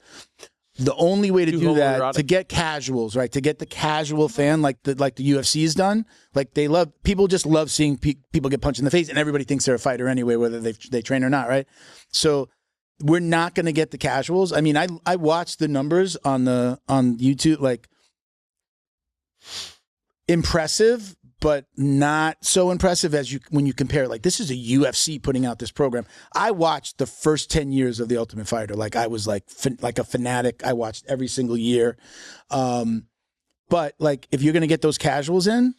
The only way to do that, to get casuals, right? To get the casual fan like the UFC has done, like people just love seeing people get punched in the face, and everybody thinks they're a fighter anyway, whether they train or not, right? So we're not going to get the casuals. I mean, I watched the numbers on YouTube, like impressive, but not so impressive as when you compare it. Like this is a UFC putting out this program. I watched the first 10 years of The Ultimate Fighter. Like I was like a fanatic. I watched every single year. But like if you're going to get those casuals in,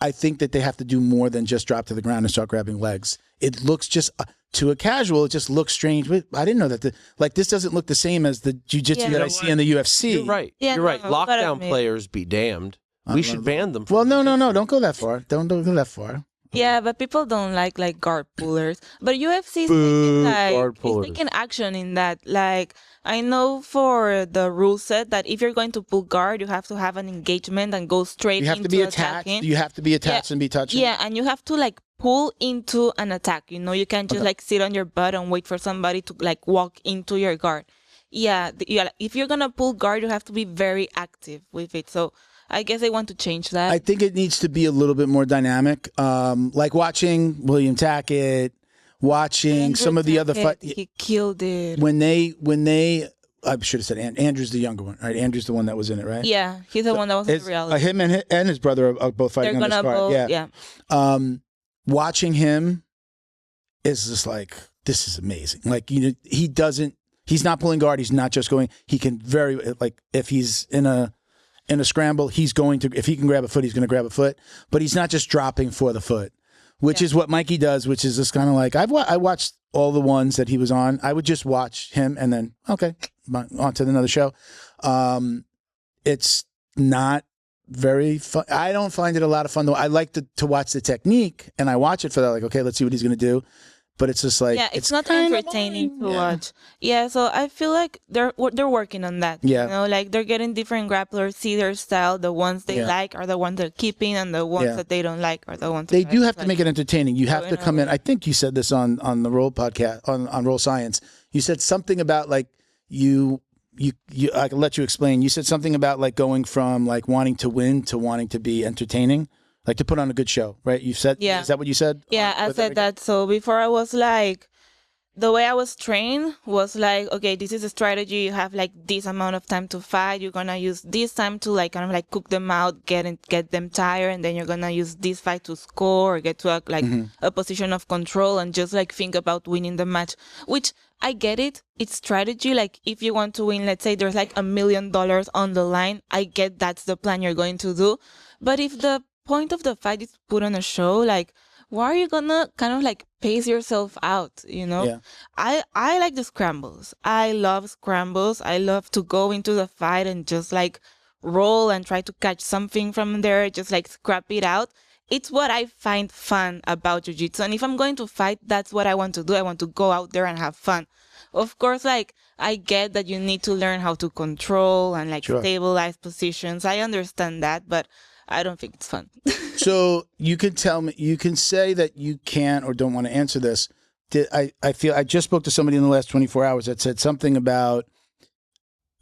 I think that they have to do more than just drop to the ground and start grabbing legs. It looks just to a casual, it just looks strange. I didn't know that this doesn't look the same as the jiu-jitsu that I see in the UFC.
You're right.
Yeah,
You're right.
no,
Lockdown players be damned. We should ban them.
Well, no. Don't go that far. Don't go that far.
Yeah, but people don't like guard pullers. But UFC is taking action in that. Like I know for the rule set that if you're going to pull guard, you have to have an engagement and go straight into attacking.
You have to be attached. You have to be attached and be touching.
Yeah, and you have to like pull into an attack. You know, you can't just like sit on your butt and wait for somebody to like walk into your guard. Yeah, if you're gonna pull guard, you have to be very active with it. So I guess they want to change that.
I think it needs to be a little bit more dynamic. Like watching William Tackett, watching some of the other fights.
He killed it.
When they, I should have said Andrew's the younger one, right? Andrew's the one that was in it, right?
Yeah, he's the one that was in reality.
Him and his brother are both fighting on this card. Yeah. Watching him is just like, this is amazing. Like, he's not pulling guard. He's not just going, he can if he's in a scramble, he's going to, if he can grab a foot, he's going to grab a foot, but he's not just dropping for the foot, which is what Mikey does, which is just kind of like, I watched all the ones that he was on. I would just watch him and then, okay, on to another show. It's not very fun. I don't find it a lot of fun though. I like to watch the technique and I watch it for that, like, okay, let's see what he's going to do. But it's just like,
it's not entertaining to watch. Yeah, so I feel like they're working on that.
Yeah.
You know, like they're getting different grapplers, see their style. The ones they like are the ones they're keeping, and the ones that they don't like are the ones
they do have to make it entertaining. You have to come in. I think you said this on the Roll podcast, on Roll Science. You said something about like you I can let you explain. You said something about like going from like wanting to win to wanting to be entertaining. Like to put on a good show, right? You said, is that what you said?
Yeah, I said that. So before I was like the way I was trained was like, okay, this is a strategy. You have like this amount of time to fight. You're gonna use this time to like kind of like cook them out, get them tired, and then you're gonna use this fight to score or get to a position of control and just like think about winning the match. Which I get it. It's strategy. Like if you want to win, let's say there's like $1 million on the line. I get that's the plan you're going to do. But if the point of the fight is to put on a show, like, why are you gonna kind of like pace yourself out, you know?
Yeah.
I like the scrambles. I love scrambles. I love to go into the fight and just like roll and try to catch something from there, just like scrap it out. It's what I find fun about jiu-jitsu. And if I'm going to fight, that's what I want to do. I want to go out there and have fun. Of course, like, I get that you need to learn how to control and like stabilize positions. I understand that, but I don't think it's fun.
So you can tell me, you can say that you can't or don't want to answer this. I just spoke to somebody in the last 24 hours that said something about,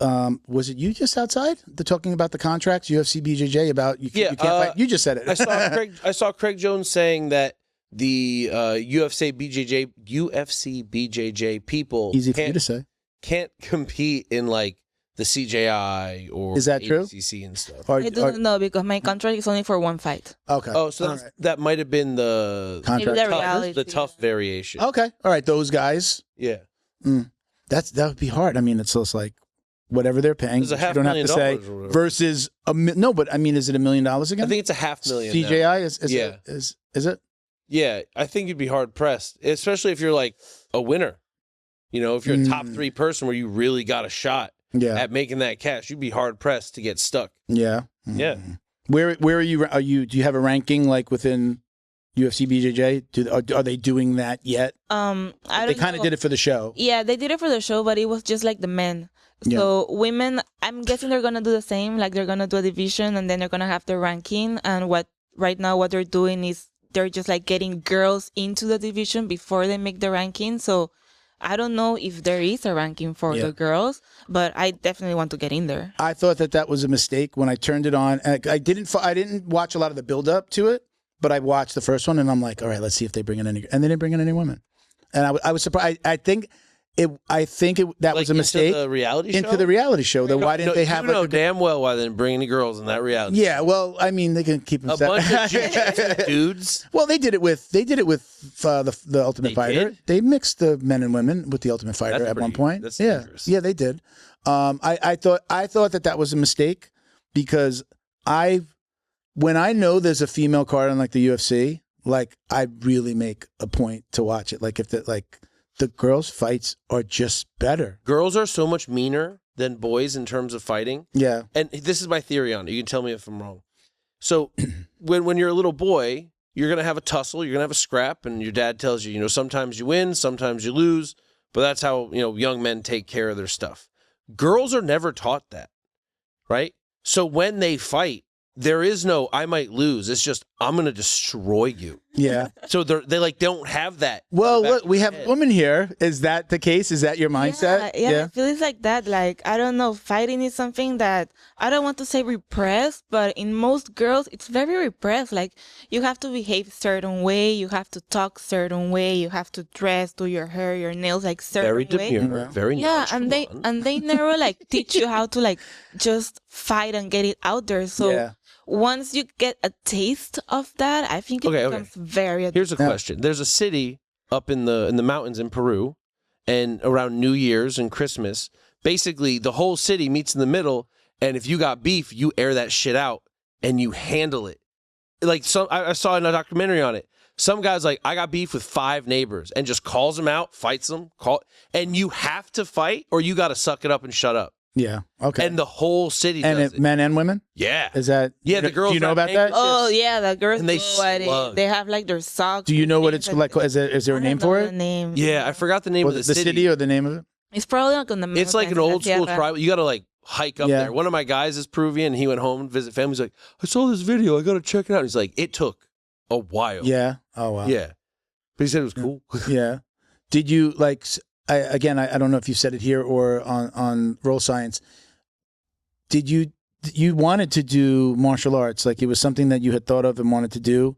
was it you just outside? They're talking about the contracts, UFC BJJ, about you can't fight. You just said it.
I saw Craig Jones saying that the UFC BJJ people
Easy for you to say.
Can't compete in like the CJI or
is that true?
ADCC and stuff.
I don't know because my contract is only for one fight.
Okay.
Oh, so that might have been the
contract.
The tough variation.
Okay. All right. Those guys.
Yeah.
That would be hard. I mean, it's just like whatever they're paying. You don't have to say versus no, but I mean, is it $1 million again?
I think it's $500,000.
CJI is it?
Yeah, I think you'd be hard pressed, especially if you're like a winner. You know, if you're a top 3 person where you really got a shot at making that cash, you'd be hard pressed to get stuck.
Yeah.
Yeah.
Where are you? Do you have a ranking like within UFC BJJ? Are they doing that yet? They kind of did it for the show.
Yeah, they did it for the show, but it was just like the men. So women, I'm guessing they're gonna do the same. Like they're gonna do a division and then they're gonna have the ranking. And right now what they're doing is they're just like getting girls into the division before they make the ranking. So I don't know if there is a ranking for the girls, but I definitely want to get in there.
I thought that was a mistake when I turned it on. I didn't watch a lot of the build up to it, but I watched the first one and I'm like, all right, let's see if they bring in any. And they didn't bring in any women. And I was surprised. I think that was a mistake.
Into the reality show?
Into the reality show. Then why didn't they have?
You know damn well why they didn't bring any girls in that reality.
Yeah, well, I mean, they can keep them
a bunch of jiu-jitsu dudes.
Well, they did it with the Ultimate Fighter.
Did?
They mixed the men and women with the Ultimate Fighter at one point.
That's dangerous.
Yeah, they did. I thought that was a mistake because when I know there's a female card on like the UFC, like I really make a point to watch it. Like if the girls' fights are just better.
Girls are so much meaner than boys in terms of fighting.
Yeah. And
this is my theory on it. You can tell me if I'm wrong. So when you're a little boy, you're going to have a tussle, you're going to have a scrap, and your dad tells you, sometimes you win, sometimes you lose, but that's how, young men take care of their stuff. Girls are never taught that, right? So when they fight, there is no, I might lose. It's just, I'm going to destroy you.
Yeah.
So they like don't have that.
Well, look, we have women here. Is that the case? Is that your mindset?
Yeah. I feel it's like that. Like, I don't know. Fighting is something that I don't want to say repressed, but in most girls, it's very repressed. Like, you have to behave certain way. You have to talk certain way. You have to dress, do your hair, your nails, like certain way.
Very demure. Very
nonchalant. And they never like teach you how to like just fight and get it out there. So once you get a taste of that, I think it becomes very addictive.
Here's a question. There's a city up in the mountains in Peru, and around New Year's and Christmas, basically the whole city meets in the middle, and if you got beef, you air that shit out and you handle it. Like I saw in a documentary on it. Some guy's like, I got beef with 5 neighbors and just calls them out, fights them, and you have to fight or you got to suck it up and shut up.
Yeah. Okay.
And the whole city does it.
Men and women?
Yeah.
Is that?
Yeah, the girls.
Do you know about that?
Oh, yeah, the girls.
And
they have like their socks.
Do you know what it's like? Is there a name for it?
Name.
Yeah, I forgot the name of the city.
The city or the name of it?
It's probably like on the.
It's like an old school tribal. You got to like hike up there. One of my guys is Peruvian. And he went home and visit family. He's like, I saw this video. I got to check it out. And he's like, it took a while.
Yeah. Oh wow.
Yeah. But he said it was cool.
Yeah. Did you like? I don't know if you said it here or on Roll Science. Did you wanted to do martial arts? Like it was something that you had thought of and wanted to do,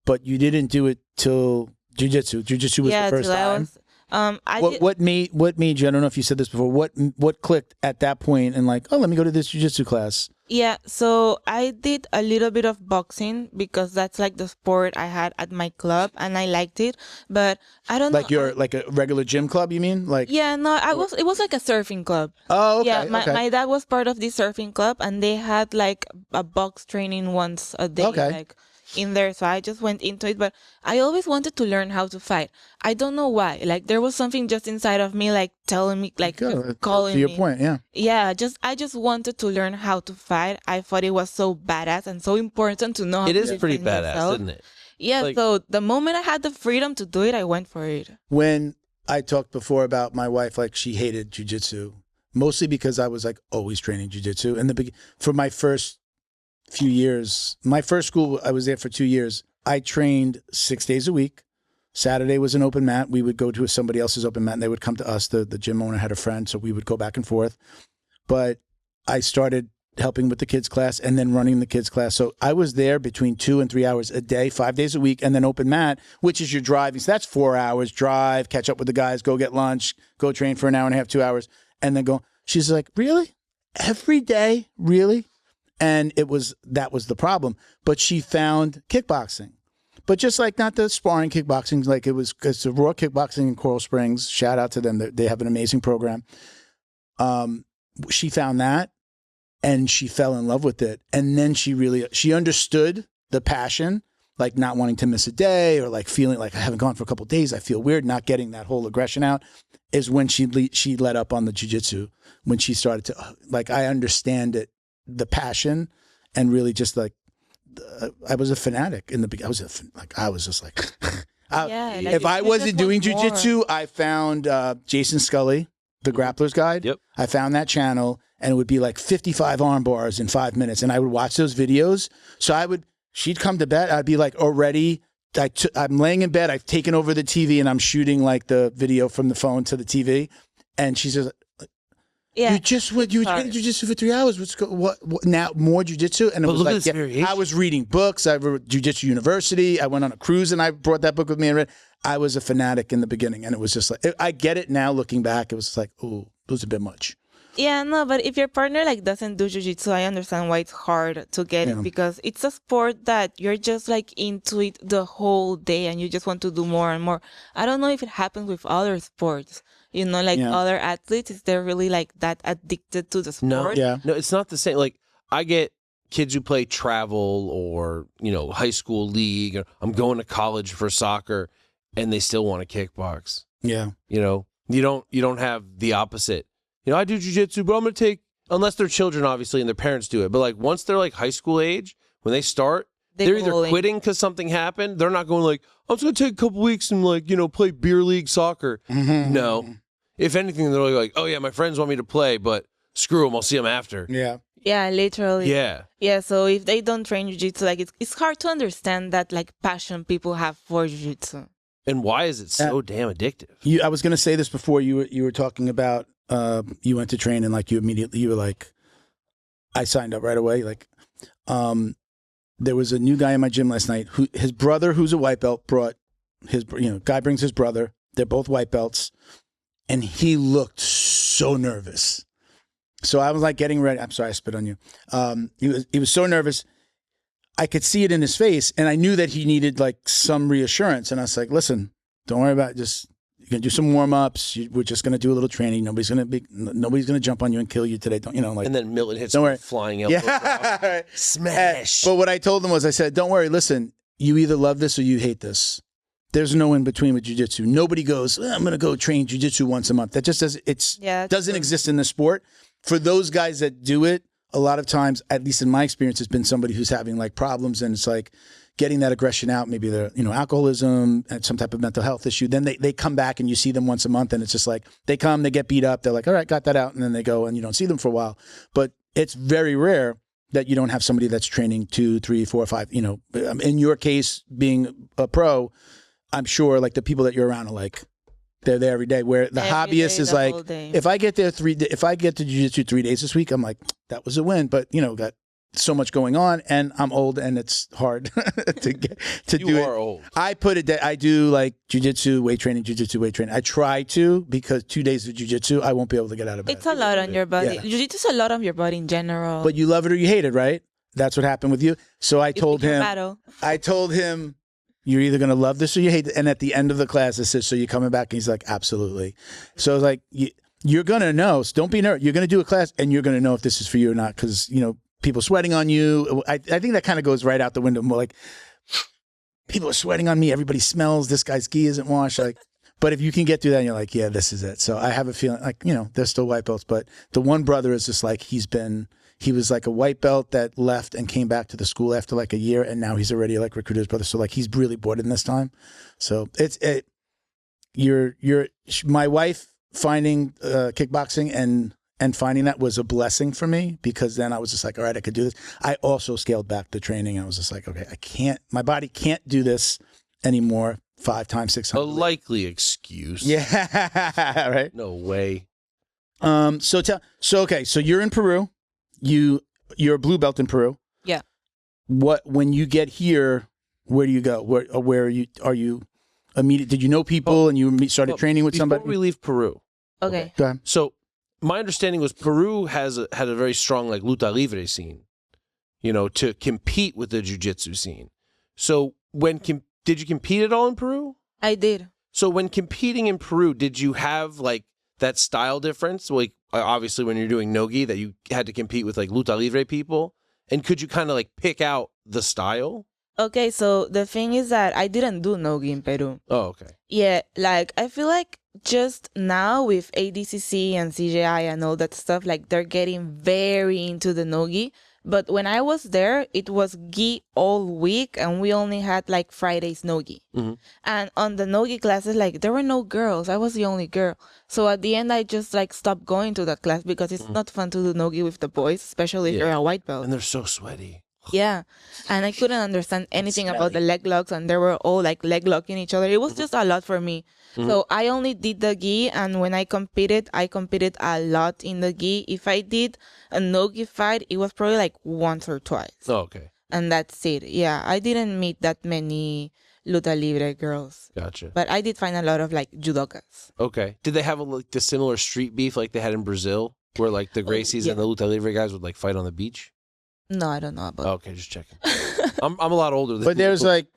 but you didn't do it till jiu-jitsu. Jiu-jitsu was the first time. What made you? I don't know if you said this before. What clicked at that point and like, oh, let me go to this jiu-jitsu class?
Yeah, so I did a little bit of boxing because that's like the sport I had at my club and I liked it. But I don't know.
Like a regular gym club, you mean? Like
Yeah, no, it was like a surfing club.
Oh, okay.
Yeah,
okay.
my dad was part of this surfing club and they had like a box training once a day.
Okay.
Like in there, so I just went into it, but I always wanted to learn how to fight. I don't know why. Like there was something just inside of me, like telling me, like calling me.
To your point, yeah.
Yeah, I just wanted to learn how to fight. I thought it was so badass and so important to know how
It
to
is pretty
defend
badass,
yourself.
isn't it?
Yeah,
Like-
so the moment I had the freedom to do it, I went for it.
When I talked before about my wife, like she hated jiu-jitsu, mostly because I was like always training jiu-jitsu. And for my first few years, my first school, I was there for 2 years. I trained 6 days a week. Saturday was an open mat. We would go to somebody else's open mat and they would come to us. The gym owner had a friend, so we would go back and forth. But I started helping with the kids class and then running the kids class. So I was there between 2 and 3 hours a day, 5 days a week, and then open mat, which is your driving. So that's 4 hours, drive, catch up with the guys, go get lunch, go train for an hour and a half, 2 hours, and then go. She's like, really? Every day? Really? And that was the problem. But she found kickboxing. But just like not the sparring kickboxing, like it's a raw kickboxing in Coral Springs. Shout out to them. They have an amazing program. She found that and she fell in love with it. And then she understood the passion, like not wanting to miss a day or like feeling like I haven't gone for a couple of days. I feel weird, not getting that whole aggression out is when she let up on the jiu-jitsu, when she started to, like, I understand it, the passion and really just like, I was a fanatic in the beginning. I was just like, if I wasn't doing jiu-jitsu, I found Jason Scully, the Grappler's Guide.
Yep. I
found that channel and it would be like 55 arm bars in 5 minutes. And I would watch those videos. So she'd come to bed. I'd be like already, I'm laying in bed. I've taken over the TV and I'm shooting like the video from the phone to the TV. And she says,
Yeah.
you were training jiu-jitsu for 3 hours. What now? More jiu-jitsu? And it
But
was
look at
like,
this variation.
I was reading books. I wrote Jiu-Jitsu University. I went on a cruise and I brought that book with me and read. I was a fanatic in the beginning. And it was just like, I get it now looking back. It was like, oh, it was a bit much.
Yeah, no, but if your partner like doesn't do jiu-jitsu, I understand why it's hard to get it because it's a sport that you're just like into it the whole day and you just want to do more and more. I don't know if it happens with other sports, you know, like other athletes, if they're really like that addicted to the sport.
No, it's not the same. Like I get kids who play travel or, you know, high school league, or I'm going to college for soccer and they still want to kickbox.
Yeah.
You know, you don't have the opposite. You know, I do jiu-jitsu, but I'm going to take, unless they're children, obviously, and their parents do it. But like once they're like high school age, when they start, they're either quitting because something happened. They're not going like, I'm just going to take a couple weeks and like, you know, play beer league soccer.
Mm-hmm.
No. If anything, they're like, oh yeah, my friends want me to play, but screw them. I'll see them after.
Yeah.
Yeah, literally.
Yeah.
Yeah, so if they don't train jiu-jitsu, like it's hard to understand that like passion people have for jiu-jitsu.
And why is it so damn addictive?
I was going to say this before you were talking about you went to train and like you were like, I signed up right away. Like, there was a new guy in my gym last night who his brother, who's a white belt, brought his, guy brings his brother. They're both white belts. And he looked so nervous. So I was like getting ready. I'm sorry, I spit on you. He was so nervous. I could see it in his face. And I knew that he needed like some reassurance. And I was like, listen, don't worry about it. You're going to do some warm-ups. We're just going to do a little training. Nobody's going to jump on you and kill you today. Don't, like.
And then Milton hits flying out.
Yeah.
Smash.
But what I told him was, I said, don't worry, listen, you either love this or you hate this. There's no in between with jiu-jitsu. Nobody goes, I'm going to go train jiu-jitsu once a month. That just doesn't exist in the sport. For those guys that do it, a lot of times, at least in my experience, has been somebody who's having like problems and it's like getting that aggression out. Maybe they're, alcoholism and some type of mental health issue. Then they come back and you see them once a month and it's just like they come, they get beat up. They're like, all right, got that out. And then they go and you don't see them for a while. But it's very rare that you don't have somebody that's training 2, 3, 4, 5, in your case, being a pro, I'm sure like the people that you're around are like, they're there every day. Where the hobbyist is like, if I get to jiu-jitsu 3 days this week, I'm like, that was a win. But got so much going on, and I'm old, and it's hard to get to do it.
You are old.
I put it that I do like jiu-jitsu, weight training, jiu-jitsu, weight training. I try to, because 2 days of jiu-jitsu, I won't be able to get out of bed.
It's a lot on your body.
Yeah.
Jiu-jitsu is a lot on your body in general.
But you love it or you hate it, right? That's what happened with you. So I told him, you're either going to love this or you hate it. And at the end of the class, I said, so you're coming back? And he's like, absolutely. So I was like, you're going to know. So don't be nervous. You're going to do a class and you're going to know if this is for you or not. Because, people sweating on you. I think that kind of goes right out the window. More like, people are sweating on me. Everybody smells. This guy's gi isn't washed. But if you can get through that, and you're like, yeah, this is it. So I have a feeling like, they're still white belts. But the one brother is just like, he was like a white belt that left and came back to the school after like a year. And now he's already like recruited his brother. So like, he's really bored in this time. So my wife finding kickboxing and finding that was a blessing for me, because then I was just like, all right, I could do this. I also scaled back the training. I was just like, okay, my body can't do this anymore 5 times 600.
A likely excuse.
Yeah. Right.
No way.
So you're in Peru. You're a blue belt in Peru.
Yeah.
When you get here, where do you go? Where are you immediate? Did you know people and you started training with somebody?
Before we leave Peru.
Okay.
Go ahead.
So my understanding was Peru had a very strong like luta libre scene, to compete with the jiu-jitsu scene. So did you compete at all in Peru?
I did.
So when competing in Peru, did you have like that style difference? Like obviously when you're doing no-gi, that you had to compete with like luta libre people, and could you kind of like pick out the style?
Okay, so the thing is that I didn't do no-gi in Peru.
Oh, okay.
Yeah, like I feel like just now with ADCC and CJI and all that stuff, like they're getting very into the no-gi. But when I was there, it was gi all week, and we only had like Fridays no-gi.
Mm-hmm.
And on the no-gi classes, like there were no girls. I was the only girl. So at the end, I just like stopped going to that class because it's not fun to do no-gi with the boys, especially if you're a white belt.
And they're so sweaty.
Yeah. And I couldn't understand anything about the leg locks, and they were all like leg locking each other. It was just a lot for me. Mm-hmm. So I only did the gi, and when I competed a lot in the gi. If I did a no-gi fight, it was probably like once or twice.
Oh, okay.
And that's it. Yeah, I didn't meet that many luta libre girls.
Gotcha.
But I did find a lot of like judokas.
Okay. Did they have like the similar street beef like they had in Brazil, where like the Gracies and the luta libre guys would like fight on the beach?
No, I don't know about.
Okay, just checking. I'm a lot older than
But there's like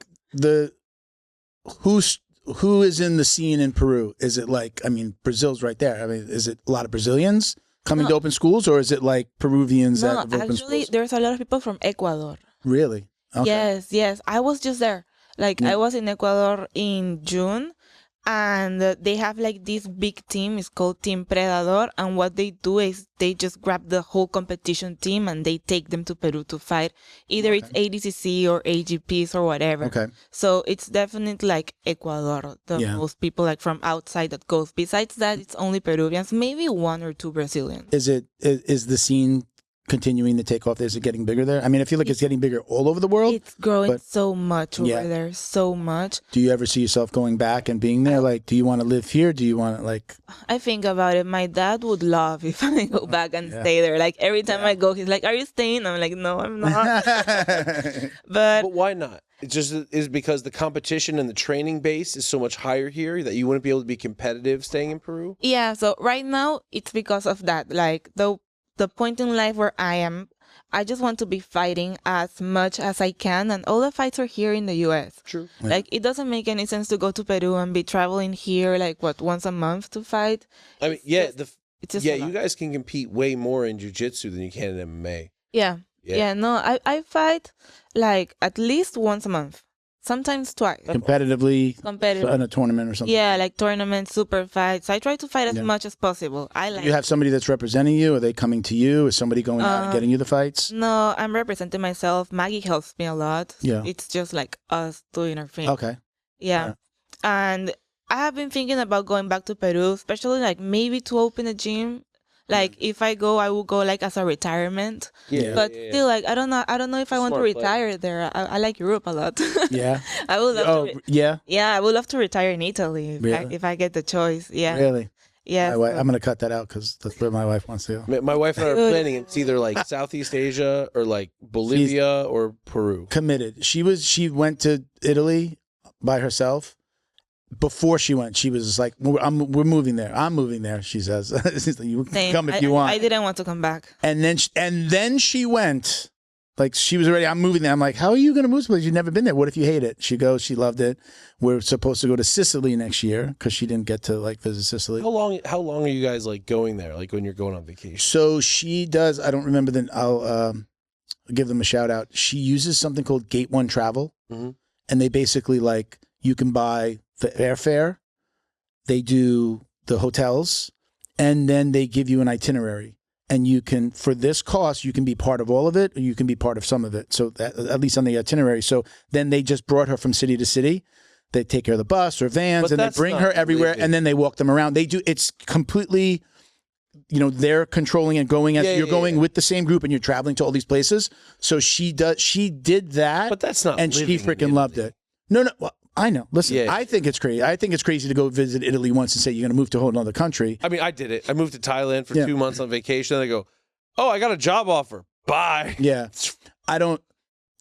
who is in the scene in Peru? Is it like, Brazil's right there. Is it a lot of Brazilians coming to open schools, or is it like Peruvians that have opened
actually,
schools?
there's a lot of people from Ecuador.
Really? Okay.
Yes. I was just there. Like, I was in Ecuador in June, and they have like this big team. It's called Team Predador, and what they do is they just grab the whole competition team and they take them to Peru to fight. Either it's ADCC or AGPs or whatever.
Okay.
So it's definitely like Ecuador, the most people like from outside that goes. Besides that, it's only Peruvians, maybe 1 or 2 Brazilians.
Is the scene continuing to take off? Is it getting bigger there? I feel like it's getting bigger all over the world.
It's growing so much over there, so much.
Do you ever see yourself going back and being there? Like, do you want to live here? Do you want to like...
I think about it. My dad would love if I go back and stay there. Like, every time I go, he's like, are you staying? I'm like, no, I'm not. But
why not? It just is because the competition and the training base is so much higher here that you wouldn't be able to be competitive staying in Peru?
Yeah, so right now, it's because of that. Like, the point in life where I am, I just want to be fighting as much as I can, and all the fights are here in the U.S.
True.
Like, it doesn't make any sense to go to Peru and be traveling here, like, once a month to fight?
You guys can compete way more in jiu-jitsu than you can in MMA.
Yeah, no, I fight, like, at least once a month. Sometimes twice.
Competitively in a tournament or something?
Yeah, like tournaments, super fights. I try to fight as much as possible.
You have somebody that's representing you? Are they coming to you? Is somebody going out and getting you the fights?
No, I'm representing myself. Maggie helps me a lot.
Yeah.
It's just like us doing our thing.
Okay.
Yeah. And I have been thinking about going back to Peru, especially like maybe to open a gym. Like, if I go, I will go like as a retirement. But still, like, I don't know if I want to retire there. I like Europe a lot.
Yeah.
I would love to.
Yeah.
Yeah, I would love to retire in Italy if I get the choice. Yeah.
Really?
Yes.
I'm going to cut that out because that's where my wife wants to go.
My wife and I are planning. It's either like Southeast Asia or like Bolivia or Peru.
Committed. She went to Italy by herself. Before she went, she was like, we're moving there. I'm moving there, she says. You can come if you want.
I didn't want to come back.
And then she went, like she was already, I'm moving there. I'm like, how are you going to move to a place? You've never been there. What if you hate it? She goes, she loved it. We're supposed to go to Sicily next year because she didn't get to like visit Sicily.
How long are you guys like going there? Like when you're going on vacation?
So she does, I don't remember I'll give them a shout out. She uses something called Gate One Travel.
Mm-hmm.
And they basically like, you can buy the airfare, they do the hotels, and then they give you an itinerary. And you can, for this cost, you can be part of all of it, or you can be part of some of it. So that, at least on the itinerary. So then they just brought her from city to city. They take care of the bus or vans, and they bring her everywhere, and then they walk them around. They do. It's completely, they're controlling and going as you're going with the same group, and you're traveling to all these places. So she did that,
but that's not.
And she freaking loved it. No. Well, I know. Listen, I think it's crazy. I think it's crazy to go visit Italy once and say you're going to move to a whole other country.
I mean, I did it. I moved to Thailand for 2 months on vacation. And I go, oh, I got a job offer. Bye.
Yeah. I don't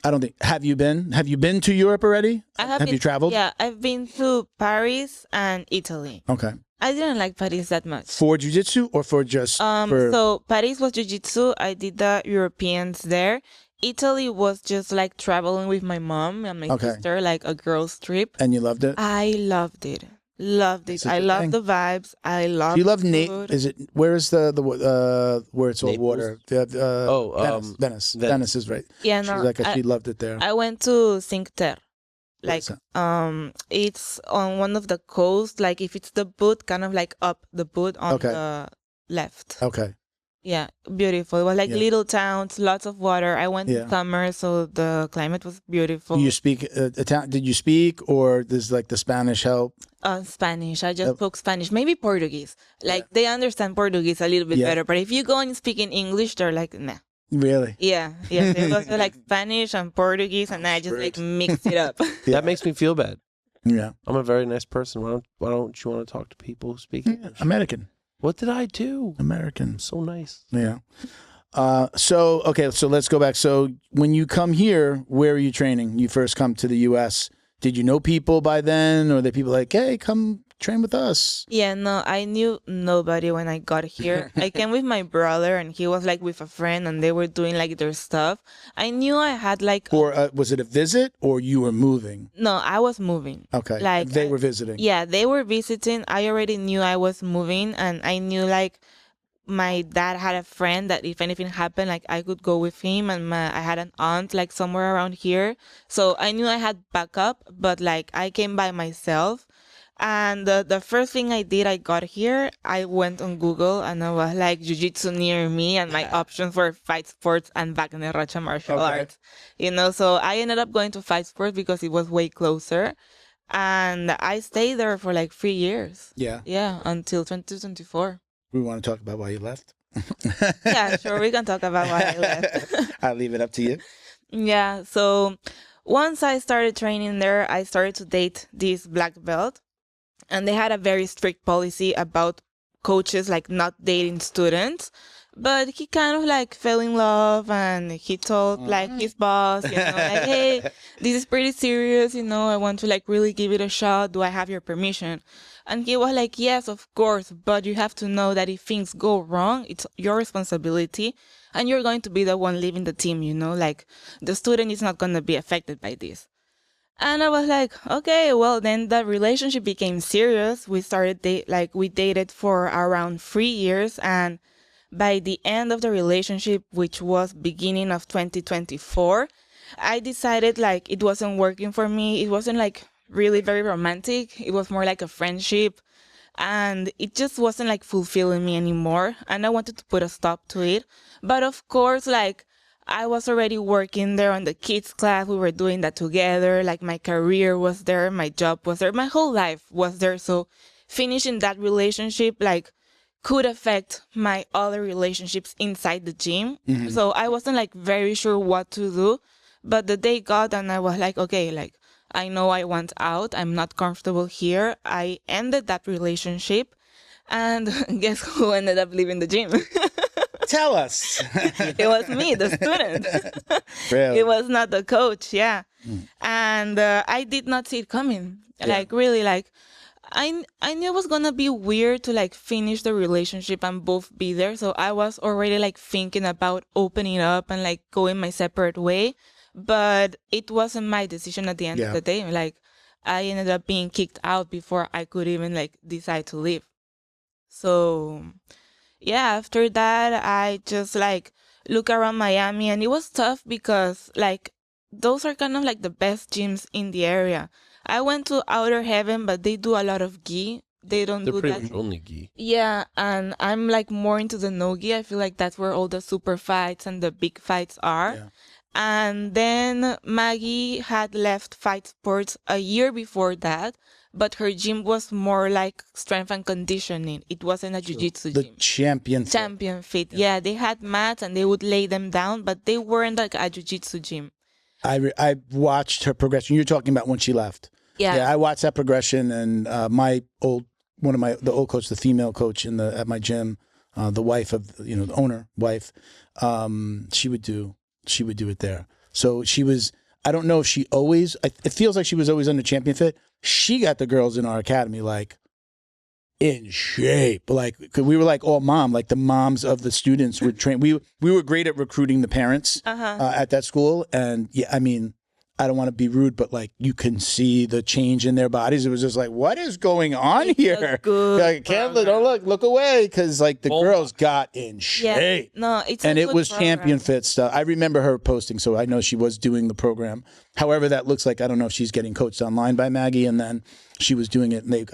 think. Have you been to Europe already? Have you traveled?
Yeah, I've been to Paris and Italy.
Okay.
I didn't like Paris that much.
For jiu-jitsu or for just
So Paris was jiu-jitsu. I did the Europeans there. Italy was just like traveling with my mom and my sister, like a girls' trip.
And you loved it?
I loved it. I love the vibes. I love.
Do you love
food.
Is it? Where is the where it's all
Naples?
water? Venice. Venice is right.
Yeah,
no. She loved it there.
I went to Cinque Terre. Like it's on one of the coasts. Like if it's the boot, kind of like up the boot on the left.
Okay.
Yeah, beautiful. It was like little towns, lots of water. I went in summer, so the climate was beautiful.
Do you speak Italian? Did you speak, or does like the Spanish help?
Spanish. I just spoke Spanish. Maybe Portuguese. Like they understand Portuguese a little bit better. But if you go and speak in English, they're like, nah.
Really?
Yeah. It was like Spanish and Portuguese, and I just like mix it up.
That makes me feel bad.
Yeah.
I'm a very nice person. Why don't you want to talk to people who speak English?
American.
What did I do?
American.
So nice.
Yeah. So let's go back. So when you come here, where are you training? You first come to the U.S. Did you know people by then? Or are there people like, hey, come train with us?
Yeah, no, I knew nobody when I got here. I came with my brother, and he was like with a friend, and they were doing like their stuff. I knew I had like...
Or was it a visit, or you were moving?
No, I was moving.
Okay,
like
they were visiting.
Yeah, they were visiting. I already knew I was moving, and I knew like my dad had a friend that if anything happened, like I could go with him, and I had an aunt like somewhere around here. So I knew I had backup, but like I came by myself. And the first thing I did, I got here, I went on Google and I was like, jiu-jitsu near me, and my options were fight sports and Wagner Racha martial arts. So I ended up going to fight sports because it was way closer. And I stayed there for like 3 years.
Yeah.
Yeah, until 2024.
We want to talk about why you left?
Yeah, sure. We can talk about why I left.
I'll leave it up to you.
Yeah. So once I started training there, I started to date this black belt. And they had a very strict policy about coaches like not dating students. But he kind of like fell in love, and he told like his boss, like, hey, this is pretty serious, I want to like really give it a shot. Do I have your permission? And he was like, yes, of course. But you have to know that if things go wrong, it's your responsibility, and you're going to be the one leaving the team, like the student is not going to be affected by this. And I was like, okay, well, then the relationship became serious. We started, we dated for around 3 years. And by the end of the relationship, which was beginning of 2024, I decided like it wasn't working for me. It wasn't like really very romantic. It was more like a friendship. And it just wasn't like fulfilling me anymore. And I wanted to put a stop to it. But of course, like, I was already working there on the kids class. We were doing that together. Like my career was there. My job was there. My whole life was there. So finishing that relationship, like, could affect my other relationships inside the gym. Mm-hmm. So I wasn't like very sure what to do. But the day got, and I was like, okay, like, I know I want out. I'm not comfortable here. I ended that relationship. And guess who ended up leaving the gym?
Tell us.
It was me, the student.
Really?
It was not the coach, yeah. And I did not see it coming. Like, really, like, I knew it was going to be weird to, like, finish the relationship and both be there. So I was already, like, thinking about opening up and, like, going my separate way. But it wasn't my decision at the end of the day. Like, I ended up being kicked out before I could even, like, decide to leave. So, yeah, after that, I just, like, look around Miami. And it was tough because, like, those are kind of, like, the best gyms in the area. I went to Outer Heaven, but they do a lot of gi. They don't do that.
They're pretty much only gi.
Yeah, and I'm, like, more into the no-gi. I feel like that's where all the super fights and the big fights are. Yeah. And then Maggie had left Fight Sports a year before that, but her gym was more like strength and conditioning. It wasn't a jiu-jitsu gym.
The Champion
Fit. Yeah, they had mats and they would lay them down, but they weren't like a jiu-jitsu gym.
I watched her progression. You're talking about when she left.
Yeah,
I watched that progression, and the old coach, the female coach at my gym, the wife of the owner wife, she would do it there. So she was, I don't know if she always, it feels like she was always under Champion Fit. She got the girls in our academy, like, in shape. Like, cause we were like all mom, like the moms of the students would train. We were great at recruiting the parents at that school. And yeah, I mean, I don't want to be rude, but like you can see the change in their bodies. It was just like, what is going on here? Like, don't look away, because like the girls got in shape.
Yeah. No, it's
and
a
it
good
was
program.
Champion Fit stuff. I remember her posting, so I know she was doing the program. However, that looks like, I don't know if she's getting coached online by Maggie, and then she was doing it, and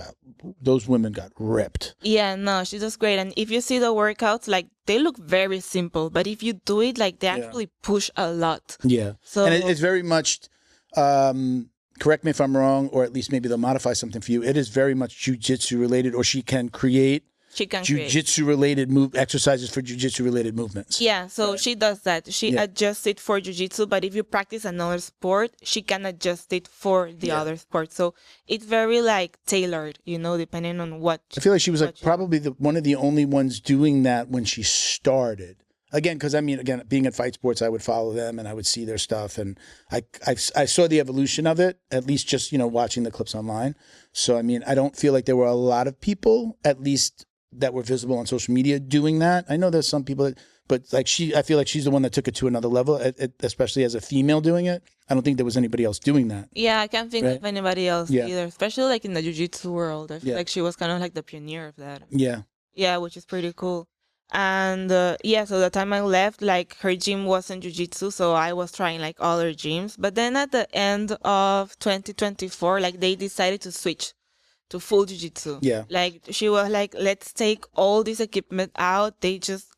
those women got ripped.
Yeah, no, she does great. And if you see the workouts, like, they look very simple, but if you do it, like, they actually push a lot.
Yeah.
So,
and it's very much, correct me if I'm wrong, or at least maybe they'll modify something for you. It is very much jiu-jitsu related, or she can create jiu-jitsu related exercises for jiu-jitsu related movements.
Yeah, so she does that. She adjusts it for jiu-jitsu, but if you practice another sport, she can adjust it for the other sport. So it's very like tailored, depending on what.
I feel like she was like probably one of the only ones doing that when she started. Again, because being at Fight Sports, I would follow them and I would see their stuff, and I saw the evolution of it, at least just watching the clips online. So I don't feel like there were a lot of people, at least that were visible on social media, doing that. I know there's some people, but like I feel like she's the one that took it to another level, especially as a female doing it. I don't think there was anybody else doing that.
Yeah, I can't think of anybody else either, especially like in the jiu-jitsu world. I feel like she was kind of like the pioneer of that.
Yeah.
Yeah, which is pretty cool. And so the time I left, like, her gym wasn't jiu-jitsu, so I was trying like other gyms. But then at the end of 2024, like, they decided to switch to full jiu-jitsu.
Yeah.
Like, she was like, let's take all this equipment out.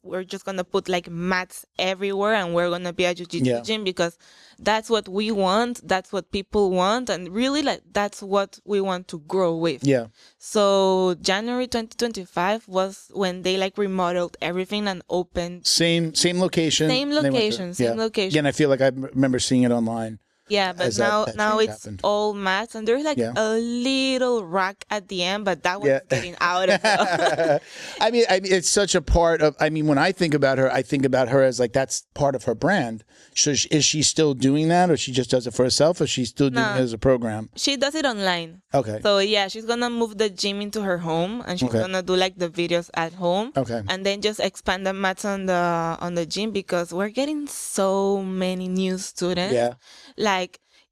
We're just going to put like mats everywhere, and we're going to be a jiu-jitsu gym, because that's what we want. That's what people want. And really, like, that's what we want to grow with. Yeah. So January 2025 was when they like remodeled everything and opened.
Same location.
Same location.
Again, I feel like I remember seeing it online.
Yeah, but now it's all mats, and there's like a little rack at the end, but that was getting out of it.
I mean, it's such a part of, when I think about her as like, that's part of her brand. So is she still doing that, or she just does it for herself, or she's still doing it as a program?
She does it online.
Okay.
So yeah, she's going to move the gym into her home, and she's going to do like the videos at home.
Okay.
And then just expand the mats on the gym, because we're getting so many new students.
Yeah.
Like,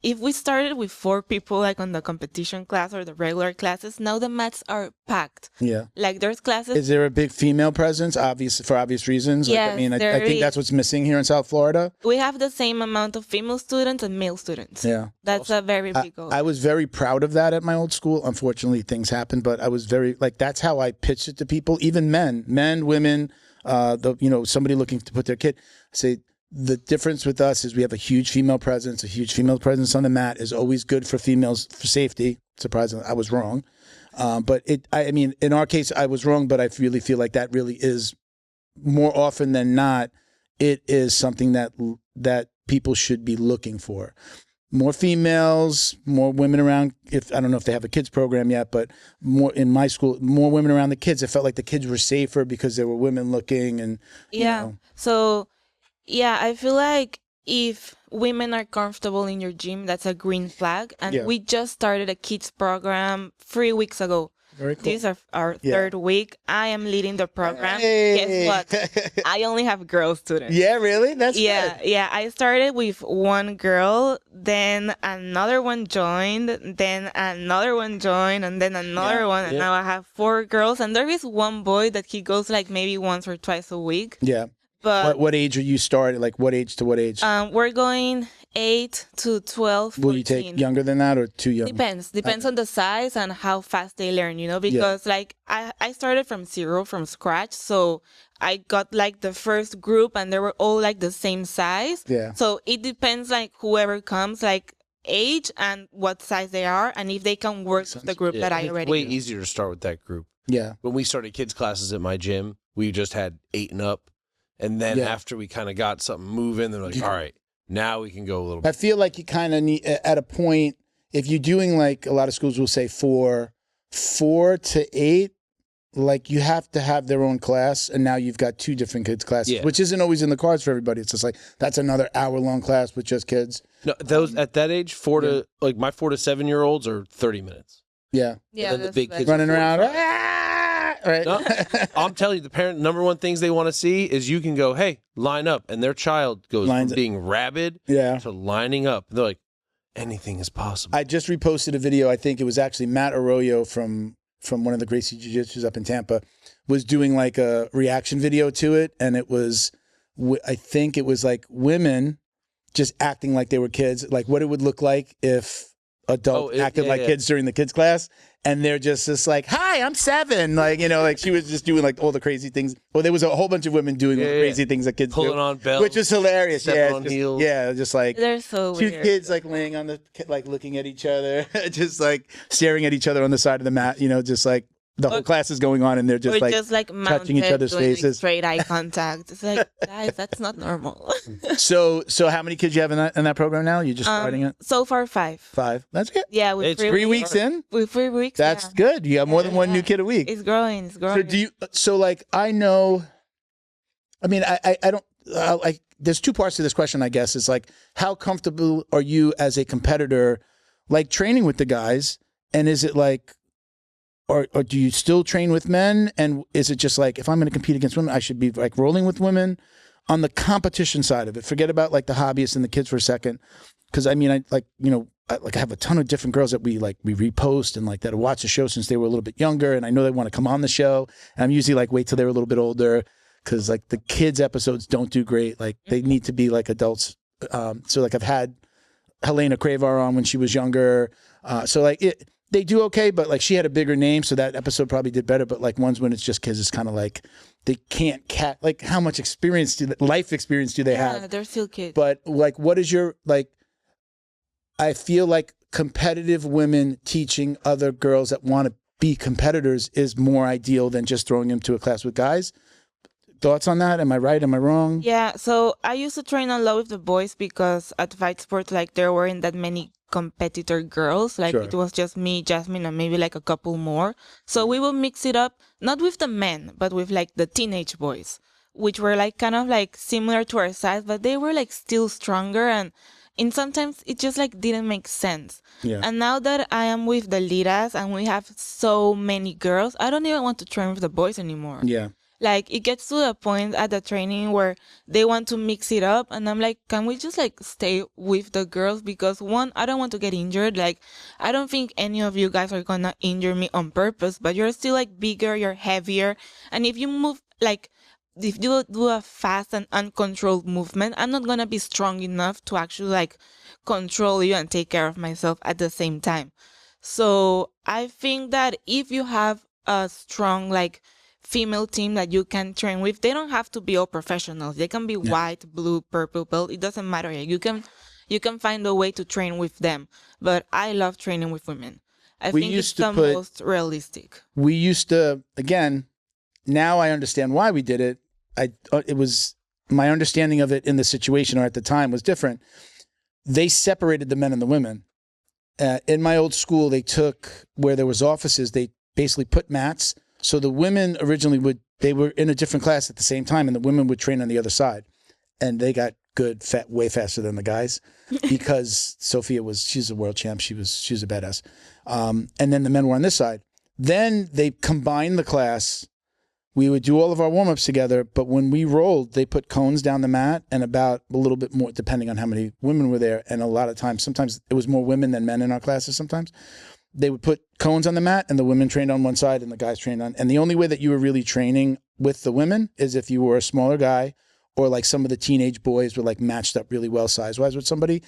if we started with 4 people, like on the competition class or the regular classes, now the mats are packed.
Yeah.
Like, there's classes.
Is there a big female presence? For obvious reasons.
Yes,
I think that's what's missing here in South Florida.
We have the same amount of female students and male students.
Yeah.
That's a very big goal.
I was very proud of that at my old school. Unfortunately, things happened, but I was very, like, that's how I pitched it to people, even men, women, somebody looking to put their kid. I say, the difference with us is we have a huge female presence. A huge female presence on the mat is always good for females, for safety. Surprisingly, I was wrong. But in our case, I was wrong, but I really feel like that really is, more often than not, it is something that people should be looking for. more females, more women around. If I don't know if they have a kids program yet, but more in my school, more women around the kids. It felt like the kids were safer because there were women looking and you know.
So yeah, I feel like if women are comfortable in your gym, that's a green flag. And we just started a kids program 3 weeks ago.
Very cool.
This is our third week. I am leading the program. Guess what? I only have girl students.
Yeah, really? That's good.
Yeah. I started with one girl, then another one joined, then another one joined, and then another one. And now I have 4 girls. And there is one boy that he goes like maybe once or twice a week.
Yeah.
But
what age are you starting? Like what age to what age?
We're going 8 to 12, 14.
Will you take younger than that or too young?
Depends on the size and how fast they learn, you know, because like I started from zero, from scratch. So I got like the first group and they were all like the same size.
Yeah.
So it depends like whoever comes, like age and what size they are and if they can work with the group that I already
way
do.
easier to start with that group.
Yeah.
When we started kids classes at my gym, we just had 8 and up. And then after we kind of got something moving, they're like, all right, now we can go a little bit.
I feel like you kind of need, at a point, if you're doing like a lot of schools will say 4 to 8, like you have to have their own class. And now you've got 2 different kids classes, which isn't always in the cards for everybody. It's just like, that's another hour-long class with just kids.
No, those at that age, 4 to, like my 4 to 7-year-olds are 30 minutes.
Yeah.
Yeah.
And then the big kids
running around. Right.
No, I'm telling you, the parent number one things they want to see is you can go, hey, line up, and their child goes from being rabid to lining up. They're like, anything is possible.
I just reposted a video. I think it was actually Matt Arroyo from one of the Gracie Jiu-Jitsus up in Tampa was doing like a reaction video to it, and it was, I think it was like women just acting like they were kids, like what it would look like if adults acted like kids during the kids class. And they're just like, hi, I'm 7. Like, you know, like she was just doing like all the crazy things. Well, there was a whole bunch of women doing crazy things that kids
pulling
do.
on belts.
Which was hilarious.
On heels.
Yeah, just like
they're so
2
weird.
kids like laying on the, like looking at each other, just like staring at each other on the side of the mat, you know, just like the whole class is going on and they're just like touching each other's
doing,
faces.
Like, straight eye contact. It's like, guys, that's not normal.
So how many kids you have in that program now? You just starting it?
So far 5.
5. That's good.
Yeah, with
It's
3 weeks in?
With 3 weeks.
That's good. You have more than one new kid a week.
It's growing.
So like I know, I mean I don't there's 2 parts to this question, I guess. It's like how comfortable are you as a competitor like training with the guys, and is it like or do you still train with men, and is it just like if I'm going to compete against women I should be like rolling with women? On the competition side of it, forget about like the hobbyists and the kids for a second, because I mean I like, you know, I have a ton of different girls that we repost and like that watch the show since they were a little bit younger, and I know they want to come on the show, and I'm usually like wait till they're a little bit older, because like the kids episodes don't do great, like they need to be like adults. So like I've had Helena Cravar on when she was younger, so like they do okay, but like she had a bigger name, so that episode probably did better. But like ones when it's just kids, it's kind of like they can't like how much life experience do they have?
Yeah, they're still kids.
But like, what is your like? I feel like competitive women teaching other girls that want to be competitors is more ideal than just throwing them to a class with guys. Thoughts on that? Am I right? Am I wrong?
Yeah, so I used to train a lot with the boys because at Fight Sports, like there weren't that many competitor girls. Like it was just me, Jasmine, and maybe like a couple more. So we would mix it up, not with the men, but with like the teenage boys, which were like kind of like similar to our size, but they were like still stronger, and sometimes it just like didn't make sense. Yeah. And now that I am with the Liras and we have so many girls, I don't even want to train with the boys anymore.
Yeah.
Like, it gets to a point at the training where they want to mix it up. And I'm like, can we just, like, stay with the girls? Because, one, I don't want to get injured. Like, I don't think any of you guys are going to injure me on purpose. But you're still, like, bigger. You're heavier. And if you move, like, if you do a fast and uncontrolled movement, I'm not going to be strong enough to actually, like, control you and take care of myself at the same time. So I think that if you have a strong, like, female team that you can train with, they don't have to be all professionals. They can be white, blue, purple belt. It doesn't matter. You can find a way to train with them. But I love training with women. I think it's the most realistic.
We used to, again, now I understand why we did it. It was my understanding of it in the situation or at the time was different. they separated the men and the women. In my old school, they took, where there was offices, they basically put mats. So the women originally they were in a different class at the same time, and the women would train on the other side. And they got good, way faster than the guys because Sophia she's a world champ. She was a badass. And then the men were on this side. Then they combined the class. We would do all of our warm-ups together, but when we rolled, they put cones down the mat and about a little bit more, depending on how many women were there. And a lot of times, sometimes it was more women than men in our classes sometimes. They would put cones on the mat and the women trained on one side and the guys trained on. And the only way that you were really training with the women is if you were a smaller guy or like some of the teenage boys were like matched up really well size-wise with somebody.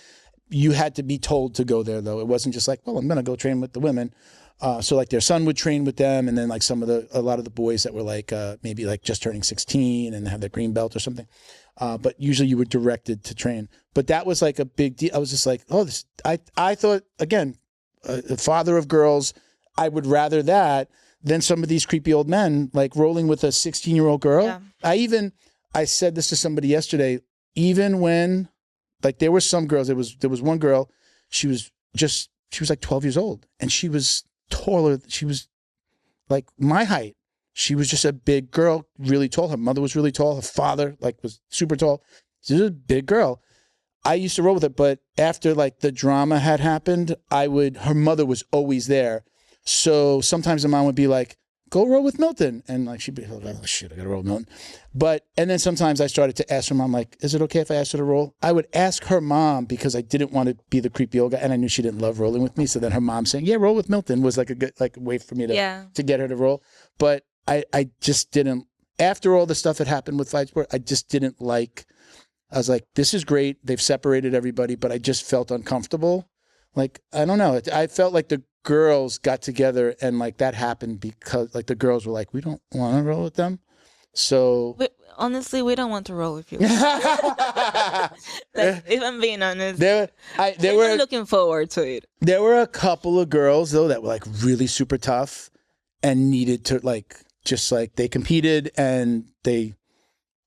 You had to be told to go there, though. It wasn't just like, well, I'm going to go train with the women. So like their son would train with them, and then like a lot of the boys that were like maybe like just turning 16 and have their green belt or something. But usually you were directed to train. But that was like a big deal. I was just like, oh, I thought, again, a father of girls, I would rather that than some of these creepy old men like rolling with a 16-year-old girl. Yeah. I said this to somebody yesterday, even when like there were some girls, there was one girl, she was like 12 years old and she was taller. She was like my height. She was just a big girl, really tall. Her mother was really tall. Her father like was super tall. She was a big girl. I used to roll with her, but after like the drama had happened, her mother was always there. So sometimes the mom would be like, go roll with Milton. And like, she'd be like, oh shit, I gotta roll with Milton. And then sometimes I started to ask her mom, like, is it okay if I ask her to roll? I would ask her mom because I didn't want to be the creepy old guy. And I knew she didn't love rolling with me. So then her mom saying, yeah, roll with Milton was like a good, like a way for me to get her to roll. But I just didn't, after all the stuff that happened with Fight Sport, I just didn't like, I was like, this is great. They've separated everybody, but I just felt uncomfortable. Like, I don't know. I felt like the girls got together and like that happened because like the girls were like, we don't want to roll with them. So
honestly, we don't want to roll with you. Like, if I'm being honest, they were looking forward to it.
There were a couple of girls though that were like really super tough and needed to like, just like they competed and they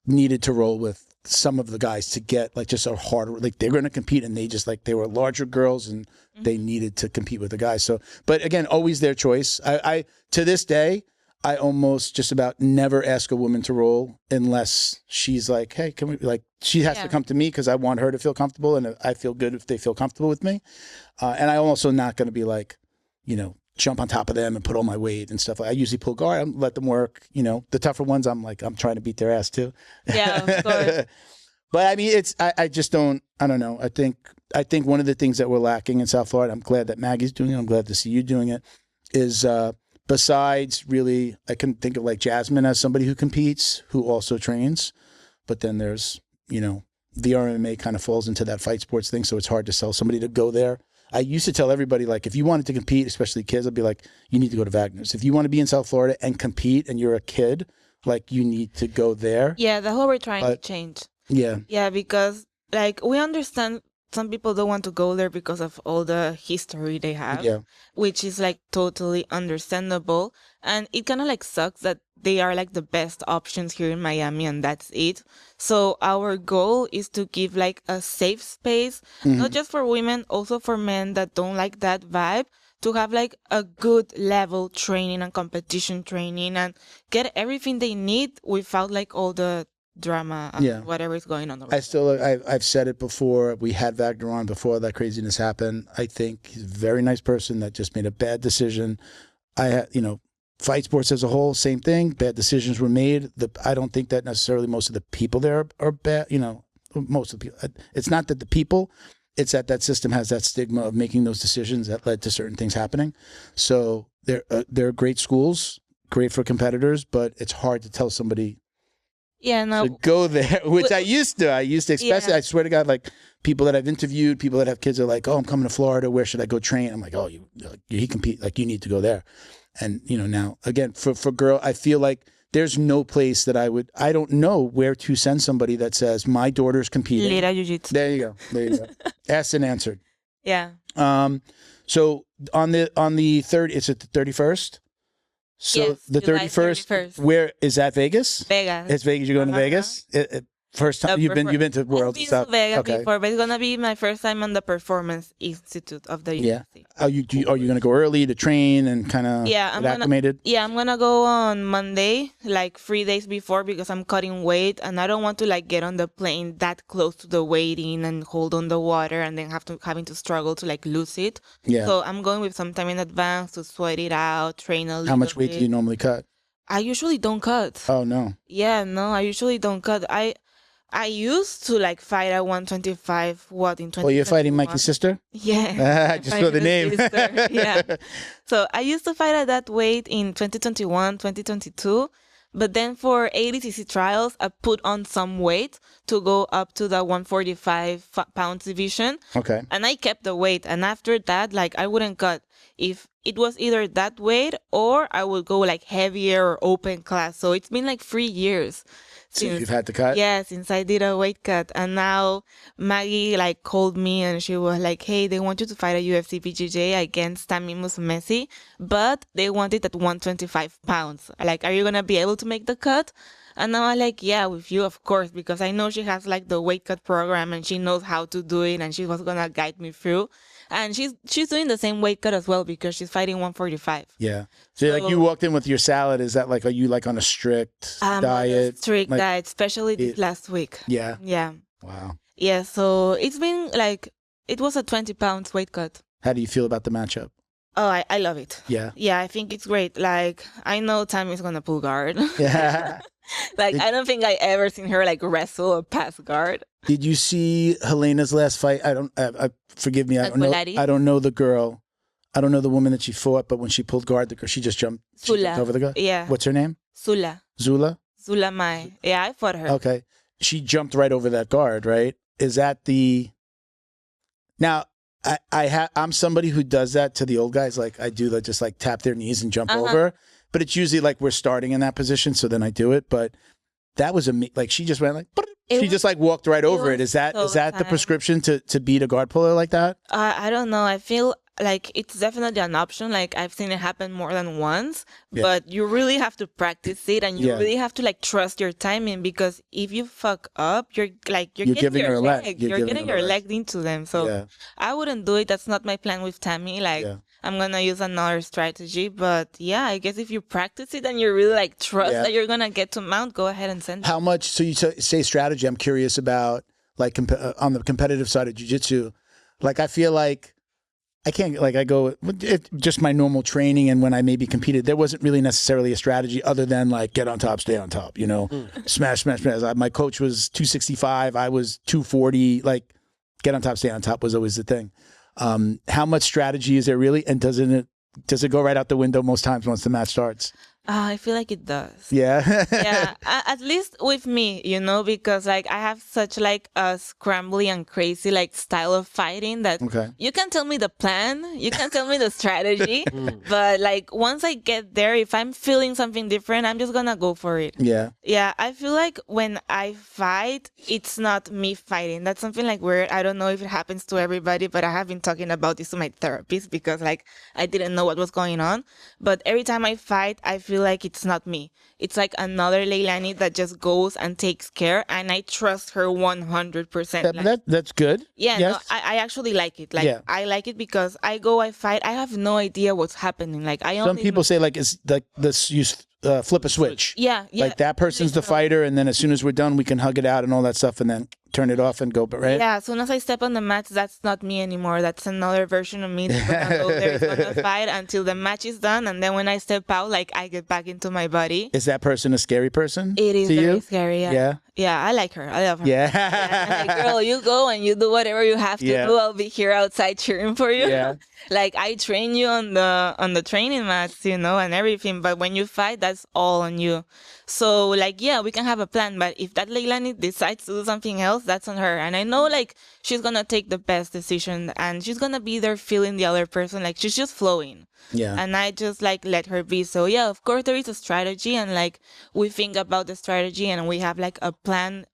needed to roll with some of the guys to get like just a harder, like they're going to compete and they just like, they were larger girls and they needed to compete with the guys. So, but again, always their choice. I to this day, I almost just about never ask a woman to roll unless she's like, hey, can we, like, she has to come to me because I want her to feel comfortable and I feel good if they feel comfortable with me. And I'm also not going to be like, you know, jump on top of them and put all my weight and stuff. I usually pull guard, let them work. You know, the tougher ones, I'm trying to beat their ass too.
Yeah, of course.
But I mean, I just don't, I don't know. I think one of the things that we're lacking in South Florida, I'm glad that Maggie's doing it, I'm glad to see you doing it, is besides really, I can think of like Jasmine as somebody who competes, who also trains. But then there's, you know, the RMA kind of falls into that fight sports thing. So it's hard to sell somebody to go there. I used to tell everybody, like, if you wanted to compete, especially kids, I'd be like, you need to go to Wagner's. If you want to be in South Florida and compete and you're a kid, like, you need to go there.
Yeah, that's what we're trying to change.
Yeah.
Yeah, because, like, we understand some people don't want to go there because of all the history they have, which is, like, totally understandable. And it kind of, like, sucks that they are, like, the best options here in Miami, and that's it. So our goal is to give, like, a safe space, not just for women, also for men that don't like that vibe, to have, like, a good level training and competition training and get everything they need without, like, all the drama and whatever is going on.
I've said it before. We had Wagner on before that craziness happened. I think he's a very nice person that just made a bad decision. Fight sports as a whole, same thing. Bad decisions were made. I don't think that necessarily most of the people there are bad. You know, most of the people. It's not that the people. It's that system has that stigma of making those decisions that led to certain things happening. So they're great schools, great for competitors, but it's hard to tell somebody.
Yeah, no.
To go there, which I used to, especially, I swear to God, like people that I've interviewed, people that have kids are like, oh, I'm coming to Florida. Where should I go train? I'm like, oh, he compete, like you need to go there. And, you know, now again, for girl, I feel like there's no place that I don't know where to send somebody that says my daughter's competing.
Lira Jiu Jitsu.
There you go. Asked and answered.
Yeah.
So on the third, it's at the 31st. So
yes,
the 31st, where is that? Vegas?
Vegas.
It's Vegas. You're going to Vegas? First time you've been to Worlds and stuff.
I've been to Vegas before, but it's gonna be my first time on the Performance Institute of the UFC.
Are you gonna go early to train and kind of get acclimated?
I'm gonna go on Monday, like 3 days before, because I'm cutting weight and I don't want to like get on the plane that close to the waiting and hold on the water and then having to struggle to like lose it.
Yeah.
So I'm going with some time in advance to sweat it out, train a little bit.
How much weight do you normally cut?
I usually don't cut.
Oh no.
Yeah, no, I usually don't cut. I used to like fight at 125. What in 20?
Oh, you're fighting Mikey's sister?
Yeah.
I just saw the name.
Yeah. So I used to fight at that weight in 2021, 2022. But then for ADCC trials, I put on some weight to go up to the 145 pounds division.
Okay.
And I kept the weight. And after that, like I wouldn't cut. If it was either that weight or I would go like heavier or open class. So it's been like 3 years.
Since you've had to cut?
Yeah, since I did a weight cut. And now Maggie like called me and she was like, hey, they want you to fight at UFC BJJ against Tammy Musumeci, but they want it at 125 pounds. Like, are you going to be able to make the cut? And now I'm like, yeah, with you, of course, because I know she has like the weight cut program and she knows how to do it and she was going to guide me through. And she's doing the same weight cut as well because she's fighting 145.
Yeah. So like you walked in with your salad. Is that like, are you like on a strict diet?
On a strict
like,
diet, especially this last week.
Yeah.
Yeah.
Wow.
Yeah. So it's been like, it was a 20 pounds weight cut.
How do you feel about the matchup?
Oh, I love it.
Yeah.
Yeah, I think it's great. Like, I know Tammy's going to pull guard.
Yeah.
Like, I don't think I ever seen her like wrestle or pass guard.
Did you see Helena's last fight? Forgive me. I don't know the girl. I don't know the woman that she fought, but when she pulled guard, the girl, she jumped over the guy.
Yeah.
What's her name?
Zula.
Zula?
Zula Mai. Yeah, I fought her.
Okay. She jumped right over that guard, right? Is that the... Now, I'm somebody who does that to the old guys. Like, I do just like tap their knees and jump over. But it's usually like we're starting in that position, so then I do it. But that was like she just went like... She just like walked right over it. Is that the prescription to beat a guard puller like that?
I don't know. I feel like it's definitely an option. Like I've seen it happen more than once, but you really have to practice it and you really have to like trust your timing because if you fuck up, you're giving your leg. You're getting your leg into them. So I wouldn't do it. That's not my plan with Tammy. Like I'm going to use another strategy. But yeah, I guess if you practice it and you really like trust that you're going to get to mount, go ahead and send it.
How much, so you say strategy, I'm curious about like on the competitive side of jiu-jitsu. Like I feel like I can't, like I go, just my normal training and when I maybe competed, there wasn't really necessarily a strategy other than like get on top, stay on top, you know, smash. My coach was 265, I was 240, like get on top, stay on top was always the thing. How much strategy is there really? And does it go right out the window most times once the match starts?
I feel like it does.
Yeah.
Yeah, at least with me, you know, because like I have such like a scrambly and crazy like style of fighting that you can tell me the plan, you can tell me the strategy, but like once I get there, if I'm feeling something different, I'm just gonna go for it. Yeah. Yeah, I feel like when I fight, it's not me fighting. That's something like weird. I don't know if it happens to everybody, but I have been talking about this to my therapist because like I didn't know what was going on. But every time I fight, I feel like it's not me. It's like another Leilani that just goes and takes care, and I trust her 100%.
That's good.
Yeah, yes. No, I actually like it. Like I like it because I go, I fight, I have no idea what's happening. Like some
people say like it's like this you flip a switch.
Yeah.
Like that person's the fighter, and then as soon as we're done, we can hug it out and all that stuff, and then turn it off and go. But right?
Yeah. As soon as I step on the mat, that's not me anymore. That's another version of me that's gonna go there. It's gonna fight until the match is done, and then when I step out, like I get back into my body.
Is that person a scary person?
It is very
you?
Scary. Yeah. Yeah, I like her. I love her. Yeah. Like, girl, you go and you do whatever you have to do. I'll be here outside cheering for you. Yeah. Like I train you on the training mats, you know, and everything. But when you fight, that's all on you. So like, yeah, we can have a plan. But if that Leilani decides to do something else, that's on her. And I know like she's gonna take the best decision, and she's gonna be there feeling the other person. Like she's just flowing. Yeah. And I just like let her be. So yeah, of course there is a strategy, and like we think about the strategy and we have like a plan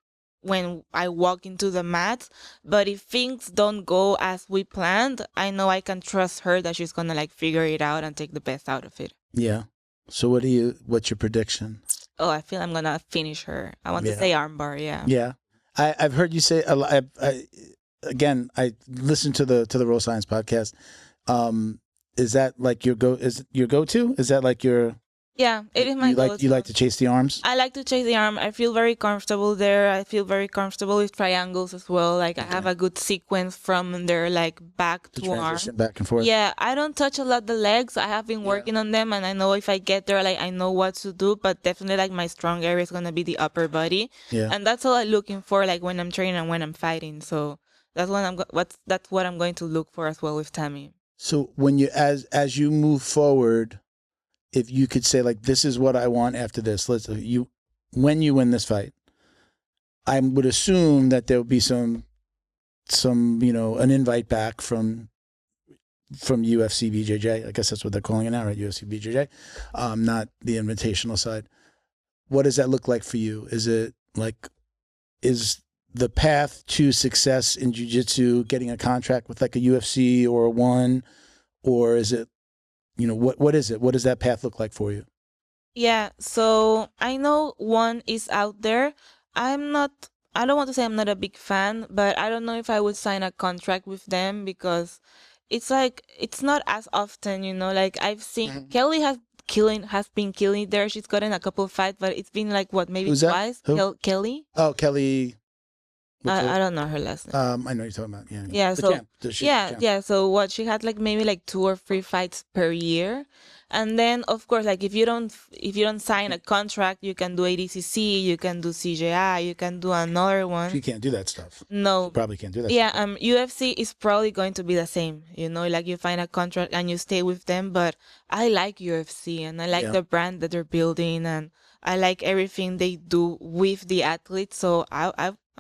when I walk into the mat. But if things don't go as we planned, I know I can trust her that she's gonna like figure it out and take the best out of it.
Yeah. So what's your prediction?
Oh, I feel I'm gonna finish her. I want to say armbar, yeah.
Yeah. I've heard you say again. I listened to the Roll Science podcast. Is that like your go? Is it your go-to? Is that like your?
Yeah, it is my go-to.
You like to chase the arms?
I like to chase the arm. I feel very comfortable there. I feel very comfortable with triangles as well. Like I have a good sequence from their like back to arm.
Back and forth.
Yeah, I don't touch a lot the legs. I have been working on them, and I know if I get there, like I know what to do. But definitely, like my strong area is gonna be the upper body.
Yeah.
And that's all I'm looking for, like when I'm training and when I'm fighting. So that's what I'm going to look for as well with Tammy.
So when you as you move forward, if you could say like, this is what I want after this, when you win this fight, I would assume that there will be some an invite back from UFC BJJ. I guess that's what they're calling it now, right? UFC BJJ, not the invitational side. What does that look like for you? Is the path to success in jiu-jitsu getting a contract with like a UFC or a ONE, or is it, what is it? What does that path look like for you?
Yeah, so I know ONE is out there. I don't want to say I'm not a big fan, but I don't know if I would sign a contract with them because it's like, it's not as often, like I've seen Kelly has been killing there. She's gotten a couple of fights, but it's been like maybe
Who's
twice.
Who?
Kelly.
Oh, Kelly.
I don't know her last name.
I know you're talking about. Yeah.
Yeah.
The
So
champ.
yeah. So she had like maybe like 2 or 3 fights per year, and then of course like if you don't sign a contract, you can do ADCC, you can do CJI, you can do another one.
You can't do that stuff.
No.
You probably can't do that.
Yeah.
stuff.
UFC is probably going to be the same. Like you find a contract and you stay with them. But I like UFC and I like the brand that they're building and I like everything they do with the athletes. So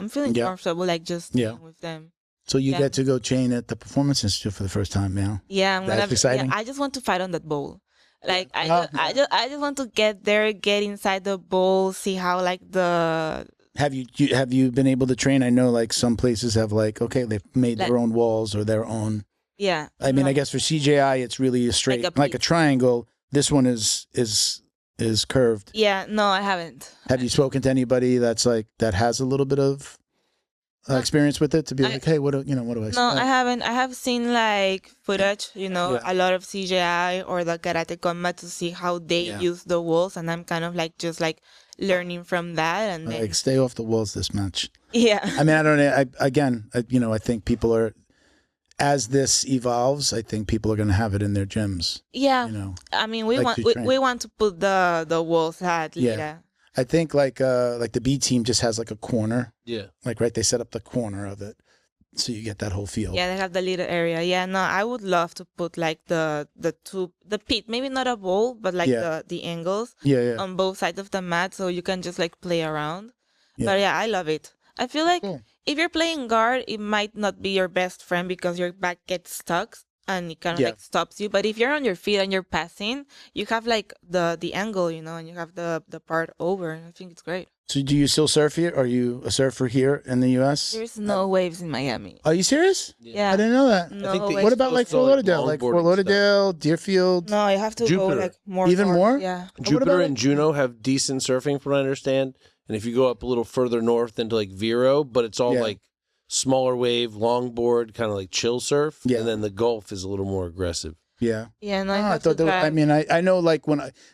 I'm feeling comfortable, like just staying with them.
So you get to go train at the Performance Institute for the first time now.
Yeah,
That's exciting.
Yeah, I just want to fight on that bowl. Like I just want to get there, get inside the bowl, see how like the.
Have you been able to train? I know like some places have like they've made their own walls or their own.
Yeah.
I mean, I guess for CJI it's really a straight like a triangle. This one is curved.
Yeah, no, I haven't.
Have you spoken to anybody that has a little bit of experience with it to be like, hey, what do I expect?
No, I haven't. I have seen like footage, a lot of CJI or the Karate Combat to see how they use the walls, and I'm kind of like just like learning from that and then
stay off the walls this match.
Yeah.
I mean, I don't know. I think people are. As this evolves, I think people are going to have it in their gyms.
Yeah, I mean, we want to put the walls at Lira.
Yeah, I think like the B team just has like a corner.
Yeah,
they set up the corner of it, so you get that whole feel.
Yeah, they have the little area. Yeah, no, I would love to put like the pit, maybe not a bowl, but like the angles. On both sides of the mat, so you can just like play around. Yeah. But yeah, I love it. I feel like if you're playing guard, it might not be your best friend because your back gets stuck and it kind of like stops you. But if you're on your feet and you're passing, you have like the angle, and you have the part over. I think it's great.
So do you still surf here? Are you a surfer here in the U.S.?
There's no waves in Miami.
Are you serious?
Yeah.
I didn't know that.
No
what about like Fort Lauderdale? Like Fort Lauderdale, Deerfield?
No, you have to
Jupiter.
go like more.
Even
north.
more?
Yeah.
Jupiter and Juneau have decent surfing from what I understand. And if you go up a little further north into like Vero, but it's all like smaller wave, longboard, kind of like chill surf. Yeah. And then the Gulf is a little more aggressive.
Yeah.
Yeah. No,
I thought that. I mean, I know like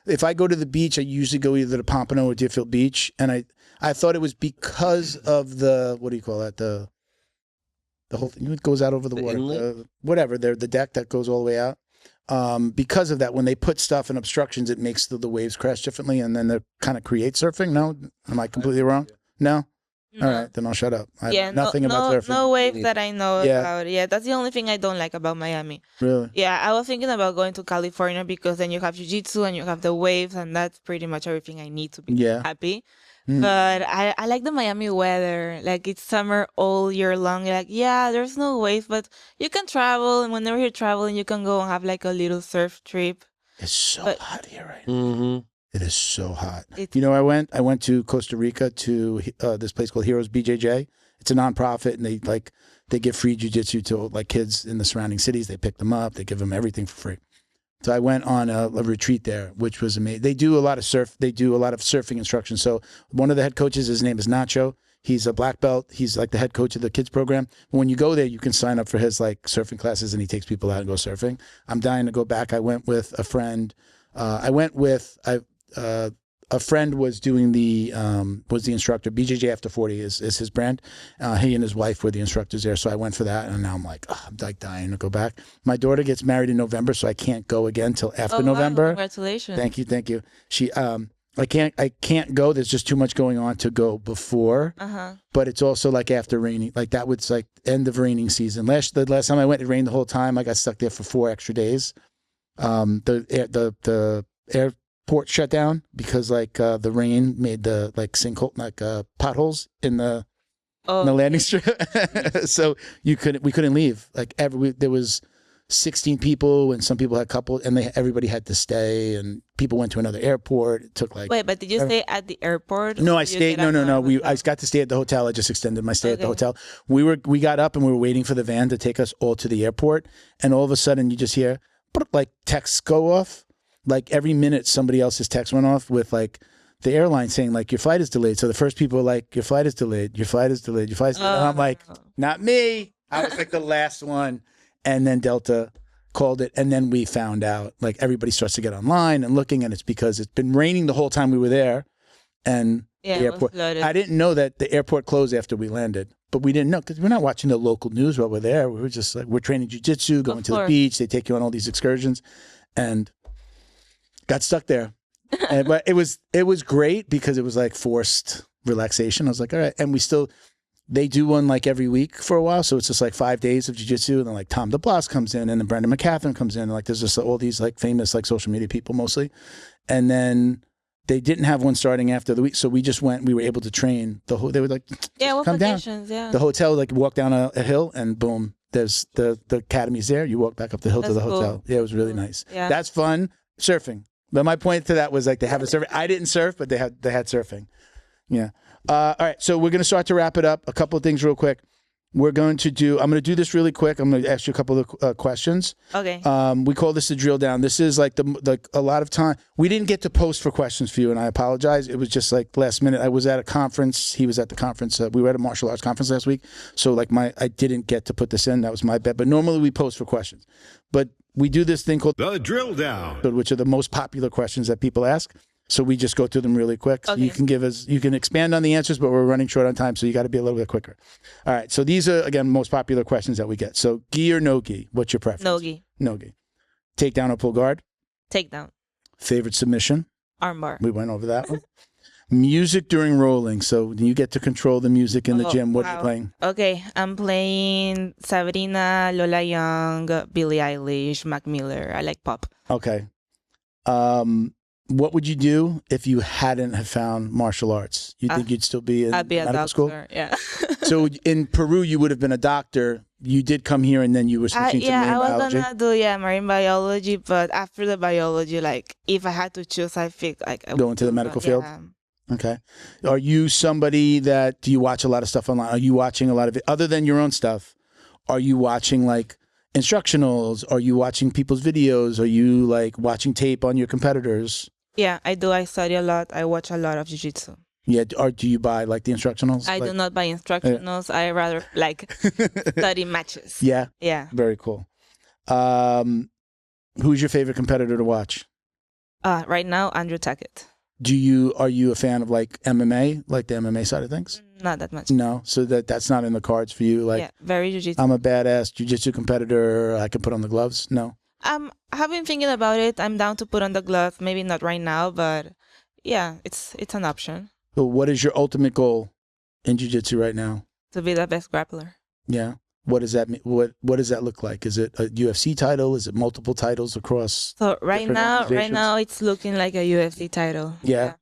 if I go to the beach, I usually go either to Pompano or Deerfield Beach, and I thought it was because of the what do you call that the whole thing it goes out over the water, whatever the deck that goes all the way out. Because of that, when they put stuff in obstructions, it makes the waves crash differently, and then they kind of create surfing. No, am I completely wrong? No. All right, then I'll shut up. I have nothing about surfing.
No waves that I know about. Yeah, that's the only thing I don't like about Miami.
Really?
Yeah, I was thinking about going to California because then you have jiu-jitsu and you have the waves, and that's pretty much everything I need to be happy. But I like the Miami weather. Like it's summer all year long. You're like, there's no waves, but you can travel, and whenever you're traveling, you can go and have like a little surf trip.
It's so hot here right now. Mm-hmm. It is so hot. I went to Costa Rica to this place called Heroes BJJ. It's a nonprofit, and they give free jiu-jitsu to like kids in the surrounding cities. They pick them up. They give them everything for free. So I went on a retreat there, which was amazing. They do a lot of surfing instruction. So one of the head coaches, his name is Nacho. He's a black belt. He's like the head coach of the kids program. When you go there, you can sign up for his like surfing classes, and he takes people out and go surfing. I'm dying to go back. I went with a friend. A friend was doing was the instructor. BJJ After 40 is his brand. He and his wife were the instructors there, so I went for that, and now I'm like, I'm like dying to go back. My daughter gets married in November, so I can't go again till after November.
Wow, congratulations!
Thank you. She I can't go. There's just too much going on to go before. But it's also like after raining, like that was like end of raining season. The last time I went, it rained the whole time. I got stuck there for 4 extra days. The airport shut down because like the rain made the like sinkhole, like potholes in the landing strip. So we couldn't leave. Like there was 16 people, and some people had couple, and everybody had to stay, and people went to another airport. It took like.
Wait, but did you stay at the airport?
No, I stayed. No. I got to stay at the hotel. I just extended my stay at the hotel. We got up and we were waiting for the van to take us all to the airport, and all of a sudden you just hear like texts go off. Like every minute somebody else's text went off with like the airline saying like your flight is delayed. So the first people were like, your flight is delayed, your flight is delayed, your flight is delayed. And I'm like, not me. I was like the last one. And then Delta called it, and then we found out like everybody starts to get online and looking, and it's because it's been raining the whole time we were there, and the airport. I didn't know that the airport closed after we landed, but we didn't know because we're not watching the local news while we're there. We were just like, we're training jiu-jitsu, going to the beach. They take you on all these excursions, and got stuck there. But it was great because it was like forced relaxation. I was like, all right, and they do one like every week for a while. So it's just like 5 days of jiu-jitsu. And then like Tom DeBlas comes in, and then Brendan McCaffin comes in. And like there's just all these like famous like social media people mostly. And then they didn't have one starting after the week. So we just went, we were able to train they were like, come down.
Yeah.
The hotel, like walk down a hill and boom, there's the academy's there. You walk back up the hill to the hotel. Yeah, it was really nice. Yeah. That's fun. Surfing. But my point to that was like they have a surfing. I didn't surf, but they had surfing. Yeah. All right, so we're going to start to wrap it up. A couple of things real quick. I'm going to do this really quick. I'm going to ask you a couple of questions.
Okay.
We call this the drill down. This is like a lot of time. We didn't get to post for questions for you, and I apologize. It was just like last minute. I was at a conference. He was at the conference. We were at a martial arts conference last week. So like I didn't get to put this in. That was my bad. But normally we post for questions. But we do this thing called
the drill down,
which are the most popular questions that people ask. So we just go through them really quick.
Okay.
You can expand on the answers, but we're running short on time, so you got to be a little bit quicker. All right. So these are, again, most popular questions that we get. So gi or no gi? What's your preference?
No gi.
No gi. Takedown or pull guard?
Takedown.
Favorite submission?
Armbar.
We went over that one. Music during rolling. So you get to control the music in the gym. What are you playing?
Okay. I'm playing Sabrina, Lola Young, Billie Eilish, Mac Miller. I like pop.
Okay. What would you do if you hadn't have found martial arts? You think you'd still be in medical school?
Yeah.
So in Peru, you would have been a doctor. You did come here, and then you were switching to marine biology?
I was gonna do marine biology, but after the biology, like if I had to choose, I think like I
go into the medical field.
Yeah.
Okay. Are you somebody that do you watch a lot of stuff online? Are you watching a lot of it other than your own stuff? Are you watching like instructionals? Are you watching people's videos? Are you like watching tape on your competitors?
Yeah, I do. I study a lot. I watch a lot of jiu-jitsu.
Yeah, or do you buy like the instructionals?
I do not buy instructionals. I rather like study matches.
Yeah?
Yeah.
Very cool. Who's your favorite competitor to watch?
Right now, Andrew Tackett.
Are you a fan of like MMA, like the MMA side of things?
Not that much.
No, so that's not in the cards for you. Like,
yeah, very jiu-jitsu.
I'm a badass jiu-jitsu competitor. I can put on the gloves. No.
I've been thinking about it. I'm down to put on the gloves. Maybe not right now, but yeah, it's an option.
So, what is your ultimate goal in jiu-jitsu right now?
To be the best grappler.
Yeah. What does that mean? What does that look like? Is it a UFC title? Is it multiple titles across?
So right now it's looking like a UFC title.
Yeah.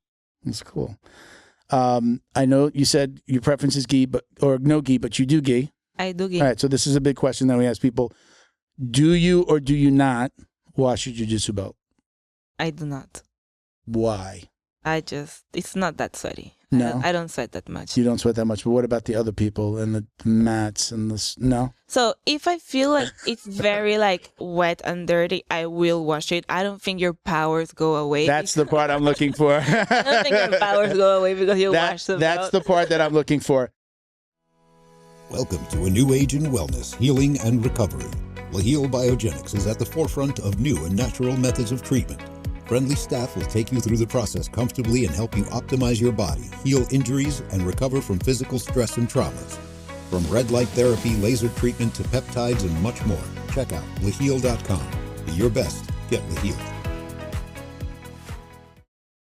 That's cool. I know you said your preference is gi, or no gi, but you do gi.
I do gi.
All right. So this is a big question that we ask people: do you or do you not wash your jiu-jitsu belt?
I do not.
Why?
it's not that sweaty.
No?
I don't sweat that much.
You don't sweat that much, but what about the other people and the mats and this? No?
So if I feel like it's very like wet and dirty, I will wash it. I don't think your powers go away.
That's the part I'm looking for.
I don't think your powers go away because you wash them
That's
out.
the part that I'm looking for.
Welcome to a new age in wellness, healing, and recovery. Leheal Biogenix is at the forefront of new and natural methods of treatment. Friendly staff will take you through the process comfortably and help you optimize your body, heal injuries, and recover from physical stress and traumas. From red light therapy, laser treatment, to peptides, and much more. Check out Leheal.com. Be your best. Get Leheal.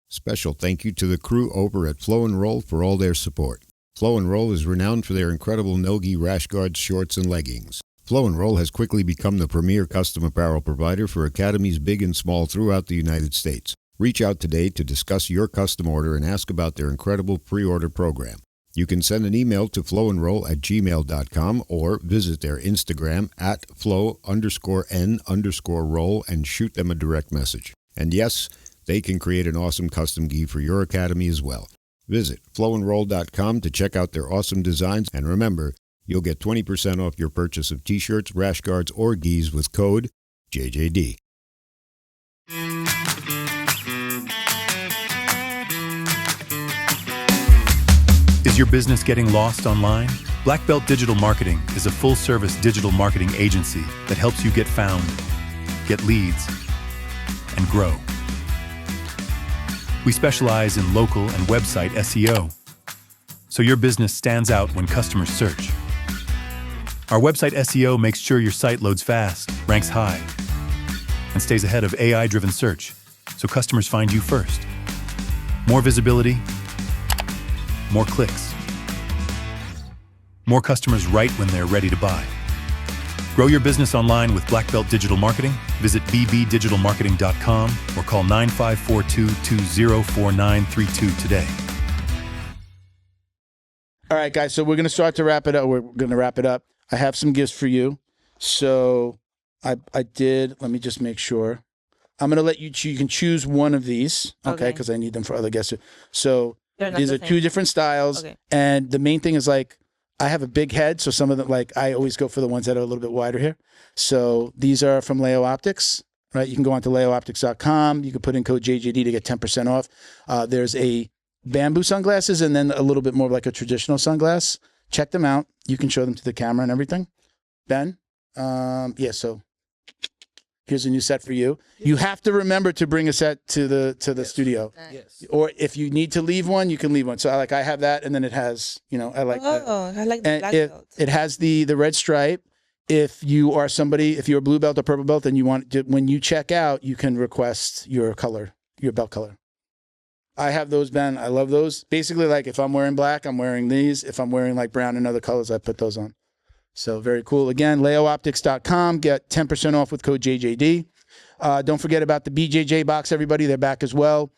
Special thank you to the crew over at Flow and Roll for all their support. Flow and Roll is renowned for their incredible no-gi rash guards, shorts, and leggings. Flow and Roll has quickly become the premier custom apparel provider for academies big and small throughout the United States. Reach out today to discuss your custom order and ask about their incredible pre-order program. You can send an email to flowandroll@gmail.com or visit their Instagram at flow_n_roll and shoot them a direct message. And yes, they can create an awesome custom gi for your academy as well. Visit flowandroll.com to check out their awesome designs, and remember, you'll get 20% off your purchase of t-shirts, rash guards, or gis with code JJD.
Is your business getting lost online? Black Belt Digital Marketing is a full-service digital marketing agency that helps you get found, get leads, and grow. We specialize in local and website SEO, so your business stands out when customers search. Our website SEO makes sure your site loads fast, ranks high, and stays ahead of AI-driven search, so customers find you first. More visibility, more clicks, more customers right when they're ready to buy. Grow your business online with Black Belt Digital Marketing. Visit bbdigitalmarketing.com or call 9542-204932 today.
All right, guys, so we're going to start to wrap it up. We're going to wrap it up. I have some gifts for you. So I did, let me just make sure. I'm going to let you you can choose one of these, okay, because I need them for other guests. So these are two different styles.
Okay.
And the main thing is, like, I have a big head, so some of them, like, I always go for the ones that are a little bit wider here. So these are from Leheal Optics, right? You can go on to lehealoptics.com. You can put in code JJD to get 10% off. There's a bamboo sunglasses and then a little bit more like a traditional sunglass. Check them out. You can show them to the camera and everything. Ben, so here's a new set for you. You have to remember to bring a set to the studio.
Yes.
Or if you need to leave one, you can leave one. So I have that, and then it has, I like that.
I like the
And
black belt.
it has the red stripe. If you're a blue belt or purple belt, and you want to, when you check out, you can request your color, your belt color. I have those, Ben. I love those. Basically, like, if I'm wearing black, I'm wearing these. If I'm wearing like brown and other colors, I put those on. So very cool. Again, lehealoptics.com. Get 10% off with code JJD. Don't forget about the BJJ box, everybody. They're back as well.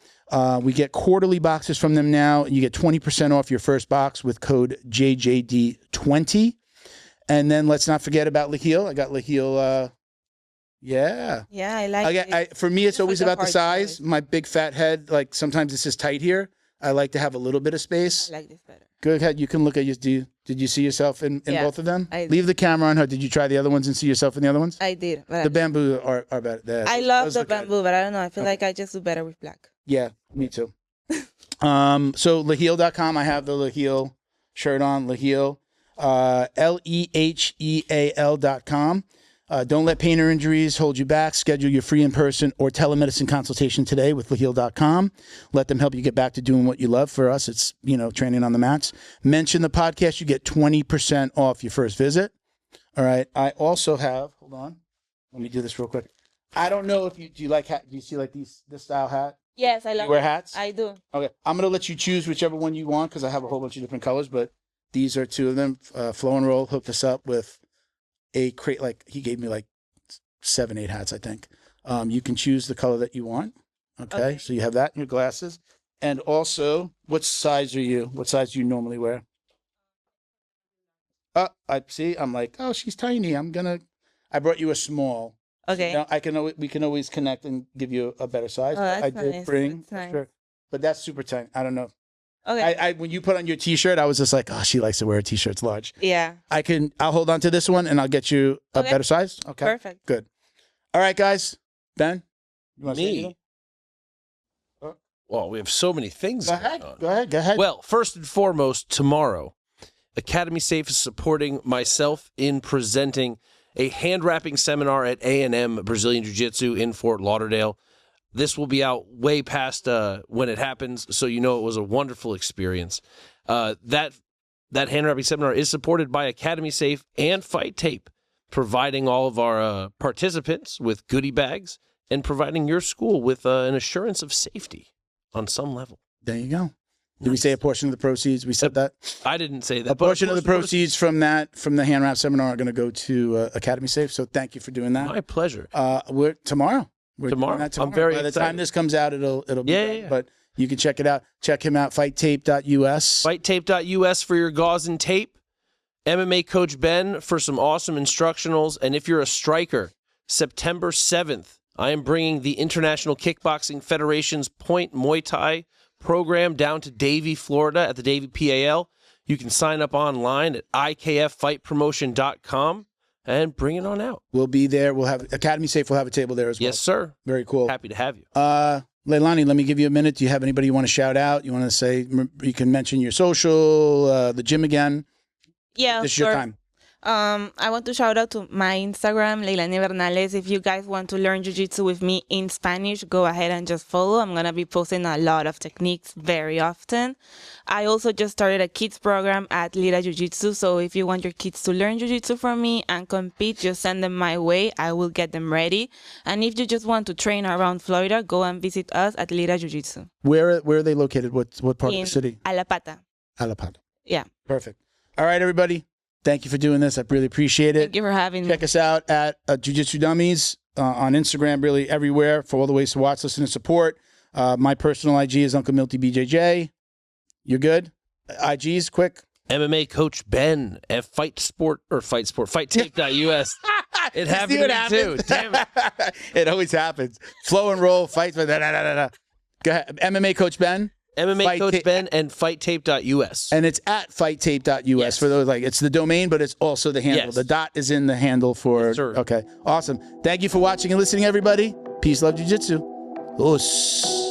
We get quarterly boxes from them now. You get 20% off your first box with code JJD20. And then let's not forget about Leheal. I got Leheal. Yeah,
I like it.
For me, it's always
like a
about the
hard
size.
size.
My big fat head, like, sometimes it's just tight here. I like to have a little bit of space.
I like this better.
Go ahead. You can look at did you see yourself in
Yeah,
both of them?
I did.
Leave the camera on her. Did you try the other ones and see yourself in the other ones?
I did. But
The bamboo are better.
I love
Those
the
look good.
bamboo, but I don't know. I feel like I just do better with black.
Yeah, me too. So Leheal.com. I have the Leheal shirt on. Leheal. Leheal.com. Don't let pain or injuries hold you back. Schedule your free in-person or telemedicine consultation today with Leheal.com. Let them help you get back to doing what you love. For us, it's, training on the mats. Mention the podcast. You get 20% off your first visit. All right. I also have, hold on. Let me do this real quick. I don't know if do you like hat? Do you see like this style hat?
Yes, I love
You wear
it.
hats?
I do.
Okay. I'm going to let you choose whichever one you want because I have a whole bunch of different colors, but these are two of them. Flow and Roll hooked us up with a crate, like, he gave me like 7-8 hats, I think. You can choose the color that you want. Okay. So you have that in your glasses. And also, what size are you? What size do you normally wear? I see. I'm like, oh, she's tiny. I brought you a small.
Okay.
Now we can always connect and give you a better size.
Oh, that's
I did
nice.
bring.
That's nice.
Sure. but that's super tight. I don't know.
Okay.
I when you put on your T-shirt, I was just like, oh, she likes to wear T-shirts large.
Yeah.
I'll hold on to this one and I'll get you a better size. Okay.
Perfect.
Good. All right, guys. Ben, you want to say
Me?
anything?
Well, we have so many things
Go
going on.
ahead.
Well, first and foremost, tomorrow, Academy Safe is supporting myself in presenting a hand wrapping seminar at A&M Brazilian Jiu-Jitsu in Fort Lauderdale. This will be out way past when it happens, so you know it was a wonderful experience. That hand wrapping seminar is supported by Academy Safe and Fight Tape, providing all of our participants with goodie bags and providing your school with an assurance of safety on some level.
There you go. Did we say a portion of the proceeds? We said that?
I didn't say that.
A portion of the proceeds from the hand wrap seminar are going to go to Academy Safe. So thank you for doing that.
My pleasure.
We're tomorrow.
Tomorrow.
Doing that
I'm very
By the
excited.
time this comes out, it'll be done.
Yeah.
But you can check it out. Check him out. Fighttape.us.
Fighttape.us for your gauze and tape. MMA Coach Ben for some awesome instructionals. And if you're a striker, September 7th, I am bringing the International Kickboxing Federation's Point Muay Thai program down to Davie, Florida at the Davie PAL. You can sign up online at ikaffightpromotion.com and bring it on out.
We'll be there. We'll have Academy Safe. We'll have a table there as well.
Yes, sir.
Very cool.
Happy to have you.
Leilani, let me give you a minute. Do you have anybody you want to shout out? You want to say, you can mention your social, the gym again.
Yeah,
This is your time.
I want to shout out to my Instagram, Leilani Bernales. If you guys want to learn Jiu-Jitsu with me in Spanish, go ahead and just follow. I'm going to be posting a lot of techniques very often. I also just started a kids program at Lira Jiu Jitsu. So if you want your kids to learn Jiu-Jitsu from me and compete, just send them my way. I will get them ready. And if you just want to train around Florida, go and visit us at Lira Jiu Jitsu.
Where are they located? What part of the city?
Alapata.
Alapata.
Yeah.
Perfect. All right, everybody. Thank you for doing this. I really appreciate it.
Thank you for having me.
Check us out at Jiu Jitsu Dummies on Instagram, really everywhere for all the ways to watch, listen, and support. My personal IG is Uncle Milty BJJ. You're good? IGs, quick.
MMA Coach Ben at fighttape.us. It happened to me too. Damn it.
It always happens. Flow and roll, fights. Go ahead. MMA Coach Ben.
MMA Coach Ben and fighttape.us.
And it's at fighttape.us
Yes.
for those, it's the domain, but it's also the handle.
Yes.
The dot is in the handle for.
Yes, sir.
Okay. Awesome. Thank you for watching and listening, everybody. Peace, love, jiu-jitsu. Us.